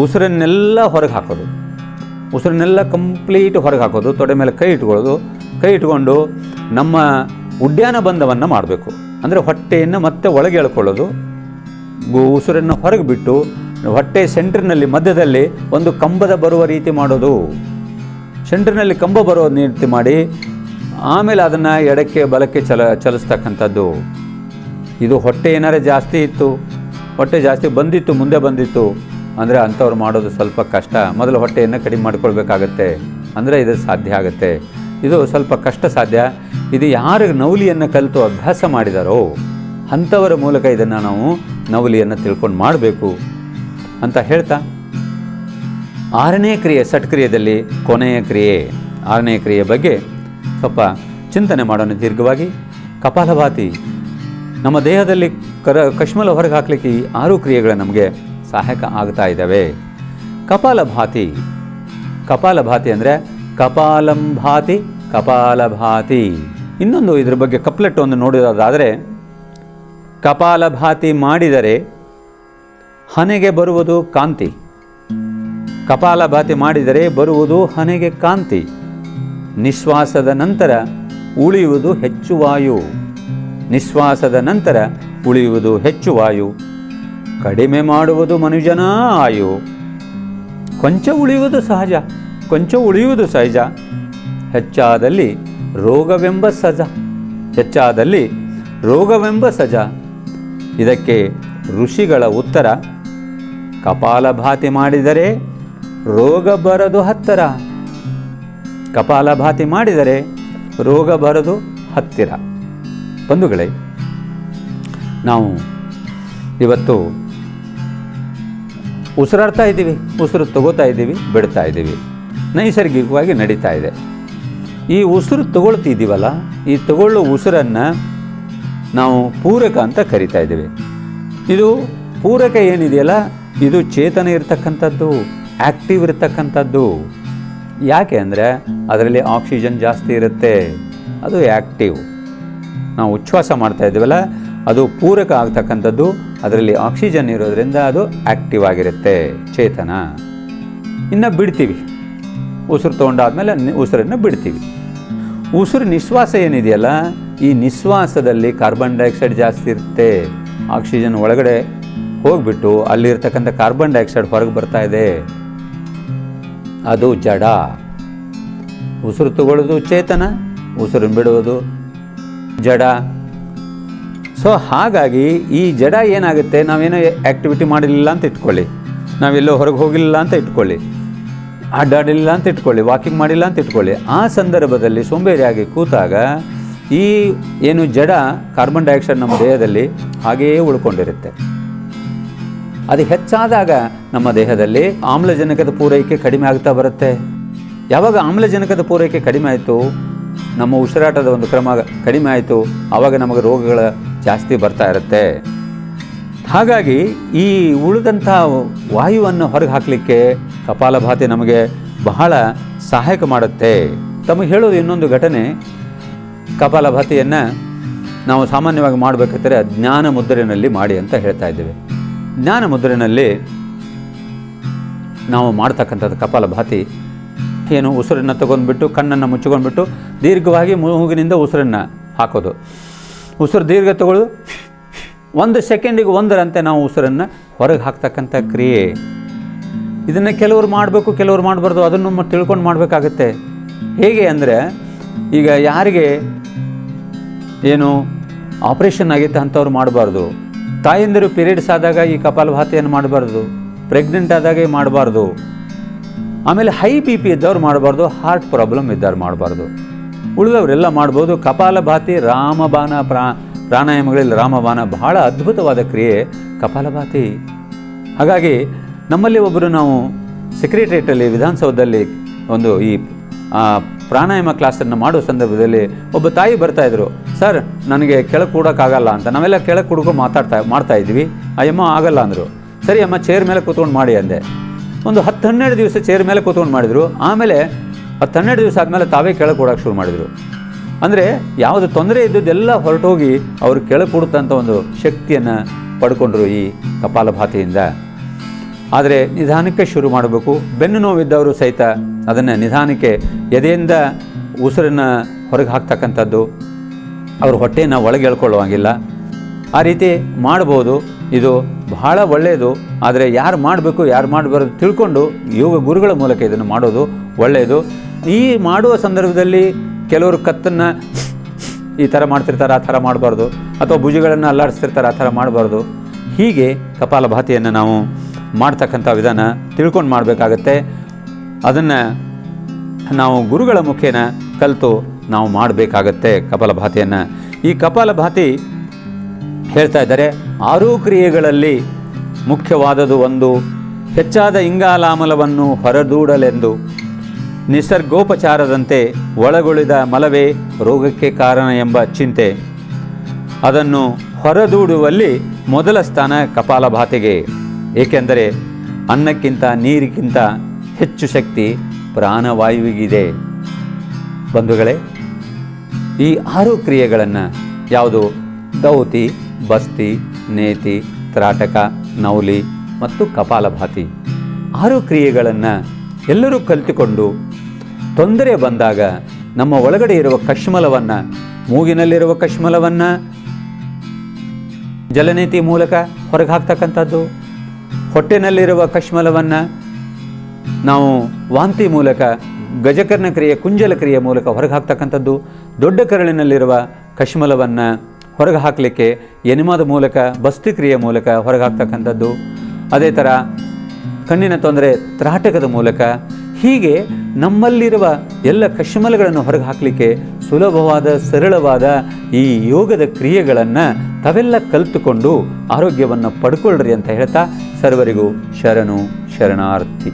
ಉಸಿರನ್ನೆಲ್ಲ ಹೊರಗೆ ಹಾಕೋದು, ಉಸಿರನ್ನೆಲ್ಲ ಕಂಪ್ಲೀಟ್ ಹೊರಗೆ ಹಾಕೋದು. ತೊಡೆ ಮೇಲೆ ಕೈ ಇಟ್ಕೊಳ್ಳೋದು, ಕೈ ಇಟ್ಕೊಂಡು ನಮ್ಮ ಉಡ್ಯಾನ ಬಂಧವನ್ನು ಮಾಡಬೇಕು. ಅಂದರೆ ಹೊಟ್ಟೆಯನ್ನು ಮತ್ತೆ ಒಳಗೆ ಎಳ್ಕೊಳ್ಳೋದು, ಉಸಿರನ್ನು ಹೊರಗೆ ಬಿಟ್ಟು ಹೊಟ್ಟೆ ಸೆಂಟ್ರ್ನಲ್ಲಿ ಮಧ್ಯದಲ್ಲಿ ಒಂದು ಕಂಬದ ಬರುವ ರೀತಿ ಮಾಡೋದು. ಸೆಂಟ್ರ್ನಲ್ಲಿ ಕಂಬ ಬರೋ ರೀತಿ ಮಾಡಿ ಆಮೇಲೆ ಅದನ್ನು ಎಡಕ್ಕೆ ಬಲಕ್ಕೆ ಚಲಿಸ್ತಕ್ಕಂಥದ್ದು. ಇದು ಹೊಟ್ಟೆ ಏನಾರು ಜಾಸ್ತಿ ಇತ್ತು, ಹೊಟ್ಟೆ ಜಾಸ್ತಿ ಬಂದಿತ್ತು, ಮುಂದೆ ಬಂದಿತ್ತು ಅಂದರೆ ಅಂಥವ್ರು ಮಾಡೋದು ಸ್ವಲ್ಪ ಕಷ್ಟ. ಮೊದಲು ಹೊಟ್ಟೆಯನ್ನು ಕಡಿಮೆ ಮಾಡ್ಕೊಳ್ಬೇಕಾಗತ್ತೆ, ಅಂದರೆ ಇದು ಸಾಧ್ಯ ಆಗುತ್ತೆ. ಇದು ಸ್ವಲ್ಪ ಕಷ್ಟ ಸಾಧ್ಯ. ಇದು ಯಾರು ನವಲಿಯನ್ನು ಕಲಿತು ಅಭ್ಯಾಸ ಮಾಡಿದಾರೋ ಅಂಥವರ ಮೂಲಕ ಇದನ್ನು ನಾವು ನವಲಿಯನ್ನು ತಿಳ್ಕೊಂಡು ಮಾಡಬೇಕು ಅಂತ ಹೇಳ್ತಾ, 6ನೇ ಕ್ರಿಯೆ ಷಟ್ಕ್ರಿಯೆಯಲ್ಲಿ ಕೊನೆಯ ಕ್ರಿಯೆ 6ನೇ ಕ್ರಿಯೆ ಬಗ್ಗೆ ಸ್ವಲ್ಪ ಚಿಂತನೆ ಮಾಡೋಣ ದೀರ್ಘವಾಗಿ. ಕಪಾಲಭಾತಿ. ನಮ್ಮ ದೇಹದಲ್ಲಿ ಕಶ್ಮಲ ಹೊರಗೆ ಹಾಕಲಿಕ್ಕೆ ಈ 6 ಕ್ರಿಯೆಗಳು ನಮಗೆ ಸಹಾಯಕ ಆಗ್ತಾ ಇದ್ದಾವೆ. ಕಪಾಲಭಾತಿ. ಕಪಾಲಭಾತಿ ಅಂದರೆ ಕಪಾಲಂ ಭಾತಿ, ಕಪಾಲಭಾತಿ. ಇನ್ನೊಂದು ಇದ್ರ ಬಗ್ಗೆ ಕಪ್ಲೆಟ್ ಒಂದು ನೋಡೋದಾದರೆ, ಕಪಾಲಭಾತಿ ಮಾಡಿದರೆ ಹಣೆಗೆ ಬರುವುದು ಕಾಂತಿ. ಕಪಾಲಭಾತಿ ಮಾಡಿದರೆ ಬರುವುದು ಹಣೆಗೆ ಕಾಂತಿ. ನಿಶ್ವಾಸದ ನಂತರ ಉಳಿಯುವುದು ಹೆಚ್ಚು ವಾಯು. ನಿಶ್ವಾಸದ ನಂತರ ಉಳಿಯುವುದು ಹೆಚ್ಚು ವಾಯು. ಕಡಿಮೆ ಮಾಡುವುದು ಮನುಜನ ಆಯು. ಕೊಂಚ ಉಳಿಯುವುದು ಸಹಜ, ಕೊಂಚ ಉಳಿಯುವುದು ಸಹಜ. ಹೆಚ್ಚಾದಲ್ಲಿ ರೋಗವೆಂಬ ಸಜ, ಹೆಚ್ಚಾದಲ್ಲಿ ರೋಗವೆಂಬ ಸಜ. ಇದಕ್ಕೆ ಋಷಿಗಳ ಉತ್ತರ, ಕಪಾಲಭಾತಿ ಮಾಡಿದರೆ ರೋಗ ಬರದು ಹತ್ತಿರ. ಕಪಾಲಭಾತಿ ಮಾಡಿದರೆ ರೋಗ ಬರದು ಹತ್ತಿರ. ಬಂಧುಗಳೇ, ನಾವು ಇವತ್ತು ಉಸಿರಾಡ್ತಾ ಇದ್ದೀವಿ, ಉಸಿರು ತಗೋತಾ ಇದ್ದೀವಿ, ಬಿಡ್ತಾ ಇದ್ದೀವಿ, ನೈಸರ್ಗಿಕವಾಗಿ ನಡೀತಾ ಇದೆ. ಈ ಉಸಿರು ತಗೊಳ್ತಿದ್ದೀವಲ್ಲ, ಈ ತಗೊಳ್ಳೋ ಉಸಿರನ್ನು ನಾವು ಪೂರಕ ಅಂತ ಕರಿತಾ ಇದ್ದೀವಿ. ಇದು ಪೂರಕ ಏನಿದೆಯಲ್ಲ, ಇದು ಚೇತನ ಇರತಕ್ಕಂಥದ್ದು, ಆ್ಯಕ್ಟಿವ್ ಇರತಕ್ಕಂಥದ್ದು. ಯಾಕೆ ಅಂದರೆ ಅದರಲ್ಲಿ ಆಕ್ಸಿಜನ್ ಜಾಸ್ತಿ ಇರುತ್ತೆ, ಅದು ಆ್ಯಕ್ಟಿವ್. ನಾವು ಉಚ್ಛ್ವಾಸ ಮಾಡ್ತಾ ಇದ್ದೀವಲ್ಲ, ಅದು ಪೂರಕ ಆಗ್ತಕ್ಕಂಥದ್ದು, ಅದರಲ್ಲಿ ಆಕ್ಸಿಜನ್ ಇರೋದ್ರಿಂದ ಅದು ಆ್ಯಕ್ಟಿವ್ ಆಗಿರುತ್ತೆ, ಚೇತನ. ಇನ್ನು ಬಿಡ್ತೀವಿ, ಉಸಿರು ತೊಗೊಂಡಾದ್ಮೇಲೆ ಉಸಿರನ್ನು ಬಿಡ್ತೀವಿ. ಉಸಿರು ನಿಶ್ವಾಸ ಏನಿದೆಯಲ್ಲ, ಈ ನಿಶ್ವಾಸದಲ್ಲಿ ಕಾರ್ಬನ್ ಡೈಆಕ್ಸೈಡ್ ಜಾಸ್ತಿ ಇರುತ್ತೆ. ಆಕ್ಸಿಜನ್ ಒಳಗಡೆ ಹೋಗ್ಬಿಟ್ಟು ಅಲ್ಲಿರ್ತಕ್ಕಂಥ ಕಾರ್ಬನ್ ಡೈಆಕ್ಸೈಡ್ ಹೊರಗೆ ಬರ್ತಾ ಇದೆ, ಅದು ಜಡ. ಉಸಿರು ತಗೊಳ್ಳೋದು ಚೇತನ, ಉಸಿರು ಬಿಡುವುದು ಜಡ. ಸೊ ಹಾಗಾಗಿ ಈ ಜಡ ಏನಾಗುತ್ತೆ, ನಾವೇನೋ ಆ್ಯಕ್ಟಿವಿಟಿ ಮಾಡಲಿಲ್ಲ ಅಂತ ಇಟ್ಕೊಳ್ಳಿ, ನಾವೆಲ್ಲೋ ಹೊರಗೆ ಹೋಗಿಲ್ಲ ಅಂತ ಇಟ್ಕೊಳ್ಳಿ, ಅಡ್ಡಾಡಲಿಲ್ಲ ಅಂತ ಇಟ್ಕೊಳ್ಳಿ, ವಾಕಿಂಗ್ ಮಾಡಿಲ್ಲ ಅಂತ ಇಟ್ಕೊಳ್ಳಿ. ಆ ಸಂದರ್ಭದಲ್ಲಿ ಸೋಂಬೇರಿಯಾಗಿ ಕೂತಾಗ ಈ ಏನು ಜಡ ಕಾರ್ಬನ್ ಡೈಆಕ್ಸೈಡ್ ನಮ್ಮ ದೇಹದಲ್ಲಿ ಹಾಗೆಯೇ ಉಳ್ಕೊಂಡಿರುತ್ತೆ. ಅದು ಹೆಚ್ಚಾದಾಗ ನಮ್ಮ ದೇಹದಲ್ಲಿ ಆಮ್ಲಜನಕದ ಪೂರೈಕೆ ಕಡಿಮೆ ಆಗ್ತಾ ಬರುತ್ತೆ. ಯಾವಾಗ ಆಮ್ಲಜನಕದ ಪೂರೈಕೆ ಕಡಿಮೆ ಆಯಿತು, ನಮ್ಮ ಉಸಿರಾಟದ ಒಂದು ಕ್ರಮ ಕಡಿಮೆ ಆಯಿತು, ಆವಾಗ ನಮಗೆ ರೋಗಗಳ ಜಾಸ್ತಿ ಬರ್ತಾ ಇರುತ್ತೆ. ಹಾಗಾಗಿ ಈ ಉಳಿದಂಥ ವಾಯುವನ್ನು ಹೊರಗೆ ಹಾಕಲಿಕ್ಕೆ ಕಪಾಲಭಾತಿ ನಮಗೆ ಬಹಳ ಸಹಾಯಕ ಮಾಡುತ್ತೆ. ತಮಗೆ ಹೇಳೋದು ಇನ್ನೊಂದು ಘಟನೆ, ಕಪಾಲಭಾತಿಯನ್ನು ನಾವು ಸಾಮಾನ್ಯವಾಗಿ ಮಾಡಬೇಕಾದ್ರೆ ಜ್ಞಾನ ಮುದ್ರೆಯಲ್ಲಿ ಮಾಡಿ ಅಂತ ಹೇಳ್ತಾ ಇದ್ದೇವೆ. ಜ್ಞಾನ ಮುದ್ರೆಯಲ್ಲಿ ನಾವು ಮಾಡ್ತಕ್ಕಂಥದ್ದು ಕಪಾಲಭಾತಿ ಏನು, ಉಸಿರನ್ನು ತಗೊಂಡ್ಬಿಟ್ಟು ಕಣ್ಣನ್ನು ಮುಚ್ಚಿಕೊಂಡ್ಬಿಟ್ಟು ದೀರ್ಘವಾಗಿ ಮೂಗಿನಿಂದ ಉಸಿರನ್ನು ಹಾಕೋದು. ಉಸಿರು ದೀರ್ಘ ತಗೊಳ್ಳೋದು, 1 ಸೆಕೆಂಡಿಗೆ 1ರಂತೆ ನಾವು ಉಸಿರನ್ನು ಹೊರಗೆ ಹಾಕ್ತಕ್ಕಂಥ ಕ್ರಿಯೆ. ಇದನ್ನು ಕೆಲವರು ಮಾಡಬೇಕು, ಕೆಲವರು ಮಾಡಬಾರ್ದು, ಅದನ್ನು ತಿಳ್ಕೊಂಡು ಮಾಡಬೇಕಾಗತ್ತೆ. ಹೇಗೆ ಅಂದರೆ, ಈಗ ಯಾರಿಗೆ ಏನು ಆಪ್ರೇಷನ್ ಆಗಿತ್ತು ಅಂಥವ್ರು ಮಾಡಬಾರ್ದು. ತಾಯಂದಿರು ಪೀರಿಯಡ್ಸ್ ಆದಾಗ ಈ ಕಪಾಲಭಾತಿಯನ್ನು ಮಾಡಬಾರ್ದು, ಪ್ರೆಗ್ನೆಂಟ್ ಆದಾಗ ಮಾಡಬಾರ್ದು. ಆಮೇಲೆ ಹೈ ಬಿ ಪಿ ಇದ್ದವ್ರು ಮಾಡಬಾರ್ದು, ಹಾರ್ಟ್ ಪ್ರಾಬ್ಲಮ್ ಇದ್ದವ್ರು ಮಾಡಬಾರ್ದು. ಉಳಿದವರೆಲ್ಲ ಮಾಡ್ಬೋದು. ಕಪಾಲಭಾತಿ ರಾಮಬಾಣ ಪ್ರಾಣಾಯಾಮಗಳಲ್ಲಿ ರಾಮಬಾಣ ಬಹಳ ಅದ್ಭುತವಾದ ಕ್ರಿಯೆ ಕಪಾಲಭಾತಿ. ಹಾಗಾಗಿ ನಮ್ಮಲ್ಲಿ ಒಬ್ಬರು ನಾವು ಸೆಕ್ರೆಟರಿಯೇಟಲ್ಲಿ ವಿಧಾನಸೌಧದಲ್ಲಿ ಒಂದು ಈ ಪ್ರಾಣಾಯಾಮ ಕ್ಲಾಸನ್ನು ಮಾಡೋ ಸಂದರ್ಭದಲ್ಲಿ ಒಬ್ಬ ತಾಯಿ ಬರ್ತಾಯಿದ್ರು. ಸರ್ ನನಗೆ ಕೆಳಗೆ ಕೂಡೋಕ್ಕಾಗಲ್ಲ ಅಂತ. ನಾವೆಲ್ಲ ಕೆಳಗೆ ಕೂಡ್ಕೊ ಮಾಡ್ತಾ ಇದ್ವಿ. ಅಯ್ಯಮ್ಮ ಆಗಲ್ಲ ಅಂದರು. ಸರಿ ಅಮ್ಮ ಚೇರ್ ಮೇಲೆ ಕೂತ್ಕೊಂಡು ಮಾಡಿ ಅಂದೆ. ಒಂದು 10-12 ದಿವಸ ಚೇರ್ ಮೇಲೆ ಕೂತ್ಕೊಂಡು ಮಾಡಿದರು. ಆಮೇಲೆ 10-12 ದಿವಸ ಆದಮೇಲೆ ತಾವೇ ಕೆಳಗೆ ಕೂಡೋಕ್ಕೆ ಶುರು ಮಾಡಿದರು. ಅಂದರೆ ಯಾವುದು ತೊಂದರೆ ಇದ್ದದ್ದೆಲ್ಲ ಹೊರಟೋಗಿ ಅವರು ಕೆಳಗೆ ಕೂಡುತ್ತಂಥ ಒಂದು ಶಕ್ತಿಯನ್ನು ಪಡ್ಕೊಂಡ್ರು ಈ ಕಪಾಲಭಾತಿಯಿಂದ. ಆದರೆ ನಿಧಾನಕ್ಕೆ ಶುರು ಮಾಡಬೇಕು. ಬೆನ್ನು ನೋವಿದ್ದವರು ಸಹಿತ ಅದನ್ನು ನಿಧಾನಕ್ಕೆ ಎದೆಯಿಂದ ಉಸಿರನ್ನು ಹೊರಗೆ ಹಾಕ್ತಕ್ಕಂಥದ್ದು, ಅವ್ರ ಹೊಟ್ಟೆಯನ್ನು ಒಳಗೆ ಎಳ್ಕೊಳ್ಳುವಂಗಿಲ್ಲ, ಆ ರೀತಿ ಮಾಡ್ಬೋದು. ಇದು ಬಹಳ ಒಳ್ಳೆಯದು. ಆದರೆ ಯಾರು ಮಾಡಬೇಕು ಯಾರು ಮಾಡಬಾರ್ದು ತಿಳ್ಕೊಂಡು ಯೋಗ ಗುರುಗಳ ಮೂಲಕ ಇದನ್ನು ಮಾಡೋದು ಒಳ್ಳೆಯದು. ಈ ಮಾಡುವ ಸಂದರ್ಭದಲ್ಲಿ ಕೆಲವರು ಕತ್ತನ್ನು ಈ ಥರ ಮಾಡ್ತಿರ್ತಾರೆ, ಆ ಥರ ಮಾಡಬಾರ್ದು. ಅಥವಾ ಭುಜಗಳನ್ನು ಅಲ್ಲಾಡಿಸ್ತಿರ್ತಾರೆ, ಆ ಥರ ಮಾಡಬಾರ್ದು. ಹೀಗೆ ಕಪಾಲಭಾತಿಯನ್ನು ನಾವು ಮಾಡ್ತಕ್ಕಂಥ ವಿಧಾನ ತಿಳ್ಕೊಂಡು ಮಾಡಬೇಕಾಗತ್ತೆ. ಅದನ್ನು ನಾವು ಗುರುಗಳ ಮುಖೇನ ಕಲಿತು ನಾವು ಮಾಡಬೇಕಾಗತ್ತೆ ಕಪಾಲಭಾತಿಯನ್ನು. ಈ ಕಪಾಲಭಾತಿ ಹೇಳ್ತಾ ಇದ್ದಾರೆ, 6 ಕ್ರಿಯೆಗಳಲ್ಲಿ ಮುಖ್ಯವಾದದು ಒಂದು, ಹೆಚ್ಚಾದ ಇಂಗಾಲಾಮಲವನ್ನು ಹೊರದೂಡಲೆಂದು ನಿಸರ್ಗೋಪಚಾರದಂತೆ ಒಳಗುಳಿದ ಮಲವೇ ರೋಗಕ್ಕೆ ಕಾರಣ ಎಂಬ ಚಿಂತೆ. ಅದನ್ನು ಹೊರದೂಡುವಲ್ಲಿ ಮೊದಲ ಸ್ಥಾನ ಕಪಾಲಭಾತಿಗೆ. ಏಕೆಂದರೆ ಅನ್ನಕ್ಕಿಂತ ನೀರಿಗಿಂತ ಹೆಚ್ಚು ಶಕ್ತಿ ಪ್ರಾಣವಾಯುವಿಗಿದೆ. ಬಂಧುಗಳೇ, ಈ 6 ಕ್ರಿಯೆಗಳನ್ನು ಯಾವುದು ದೌತಿ, ಬಸ್ತಿ, ನೇತಿ, ತ್ರಾಟಕ, ನೌಲಿ ಮತ್ತು ಕಪಾಲಭಾತಿ 6 ಕ್ರಿಯೆಗಳನ್ನು ಎಲ್ಲರೂ ಕಲಿತುಕೊಂಡು ತೊಂದರೆ ಬಂದಾಗ ನಮ್ಮ ಒಳಗಡೆ ಇರುವ ಕಶ್ಮಲವನ್ನು, ಮೂಗಿನಲ್ಲಿರುವ ಕಶ್ಮಲವನ್ನು ಜಲನೇತಿ ಮೂಲಕ ಹೊರಗೆ ಹಾಕ್ತಕ್ಕಂಥದ್ದು, ಹೊಟ್ಟೆನಲ್ಲಿರುವ ಕಶ್ಮಲವನ್ನು ನಾವು ವಾಂತಿ ಮೂಲಕ, ಗಜಕರ್ಣ ಕ್ರಿಯೆ, ಕುಂಜಲ ಕ್ರಿಯೆ ಮೂಲಕ ಹೊರಗೆ ಹಾಕ್ತಕ್ಕಂಥದ್ದು, ದೊಡ್ಡ ಕರಳಿನಲ್ಲಿರುವ ಕಶ್ಮಲವನ್ನು ಹೊರಗೆ ಹಾಕಲಿಕ್ಕೆ ಎನಿಮಾದ ಮೂಲಕ, ಬಸ್ತಿ ಕ್ರಿಯೆ ಮೂಲಕ ಹೊರಗೆ ಹಾಕ್ತಕ್ಕಂಥದ್ದು, ಅದೇ ಥರ ಕಣ್ಣಿನ ತೊಂದರೆ ತ್ರಾಟಕದ ಮೂಲಕ. ಹೀಗೆ ನಮ್ಮಲ್ಲಿರುವ ಎಲ್ಲ ಕಶ್ಮಲಗಳನ್ನು ಹೊರಗೆ ಹಾಕಲಿಕ್ಕೆ ಸುಲಭವಾದ ಸರಳವಾದ ಈ ಯೋಗದ ಕ್ರಿಯೆಗಳನ್ನು ತಾವೆಲ್ಲ ಕಲಿತುಕೊಂಡು ಆರೋಗ್ಯವನ್ನು ಪಡ್ಕೊಳ್ರಿ ಅಂತ ಹೇಳ್ತಾ ಸರ್ವರಿಗೂ ಶರಣು ಶರಣಾರ್ಥಿ.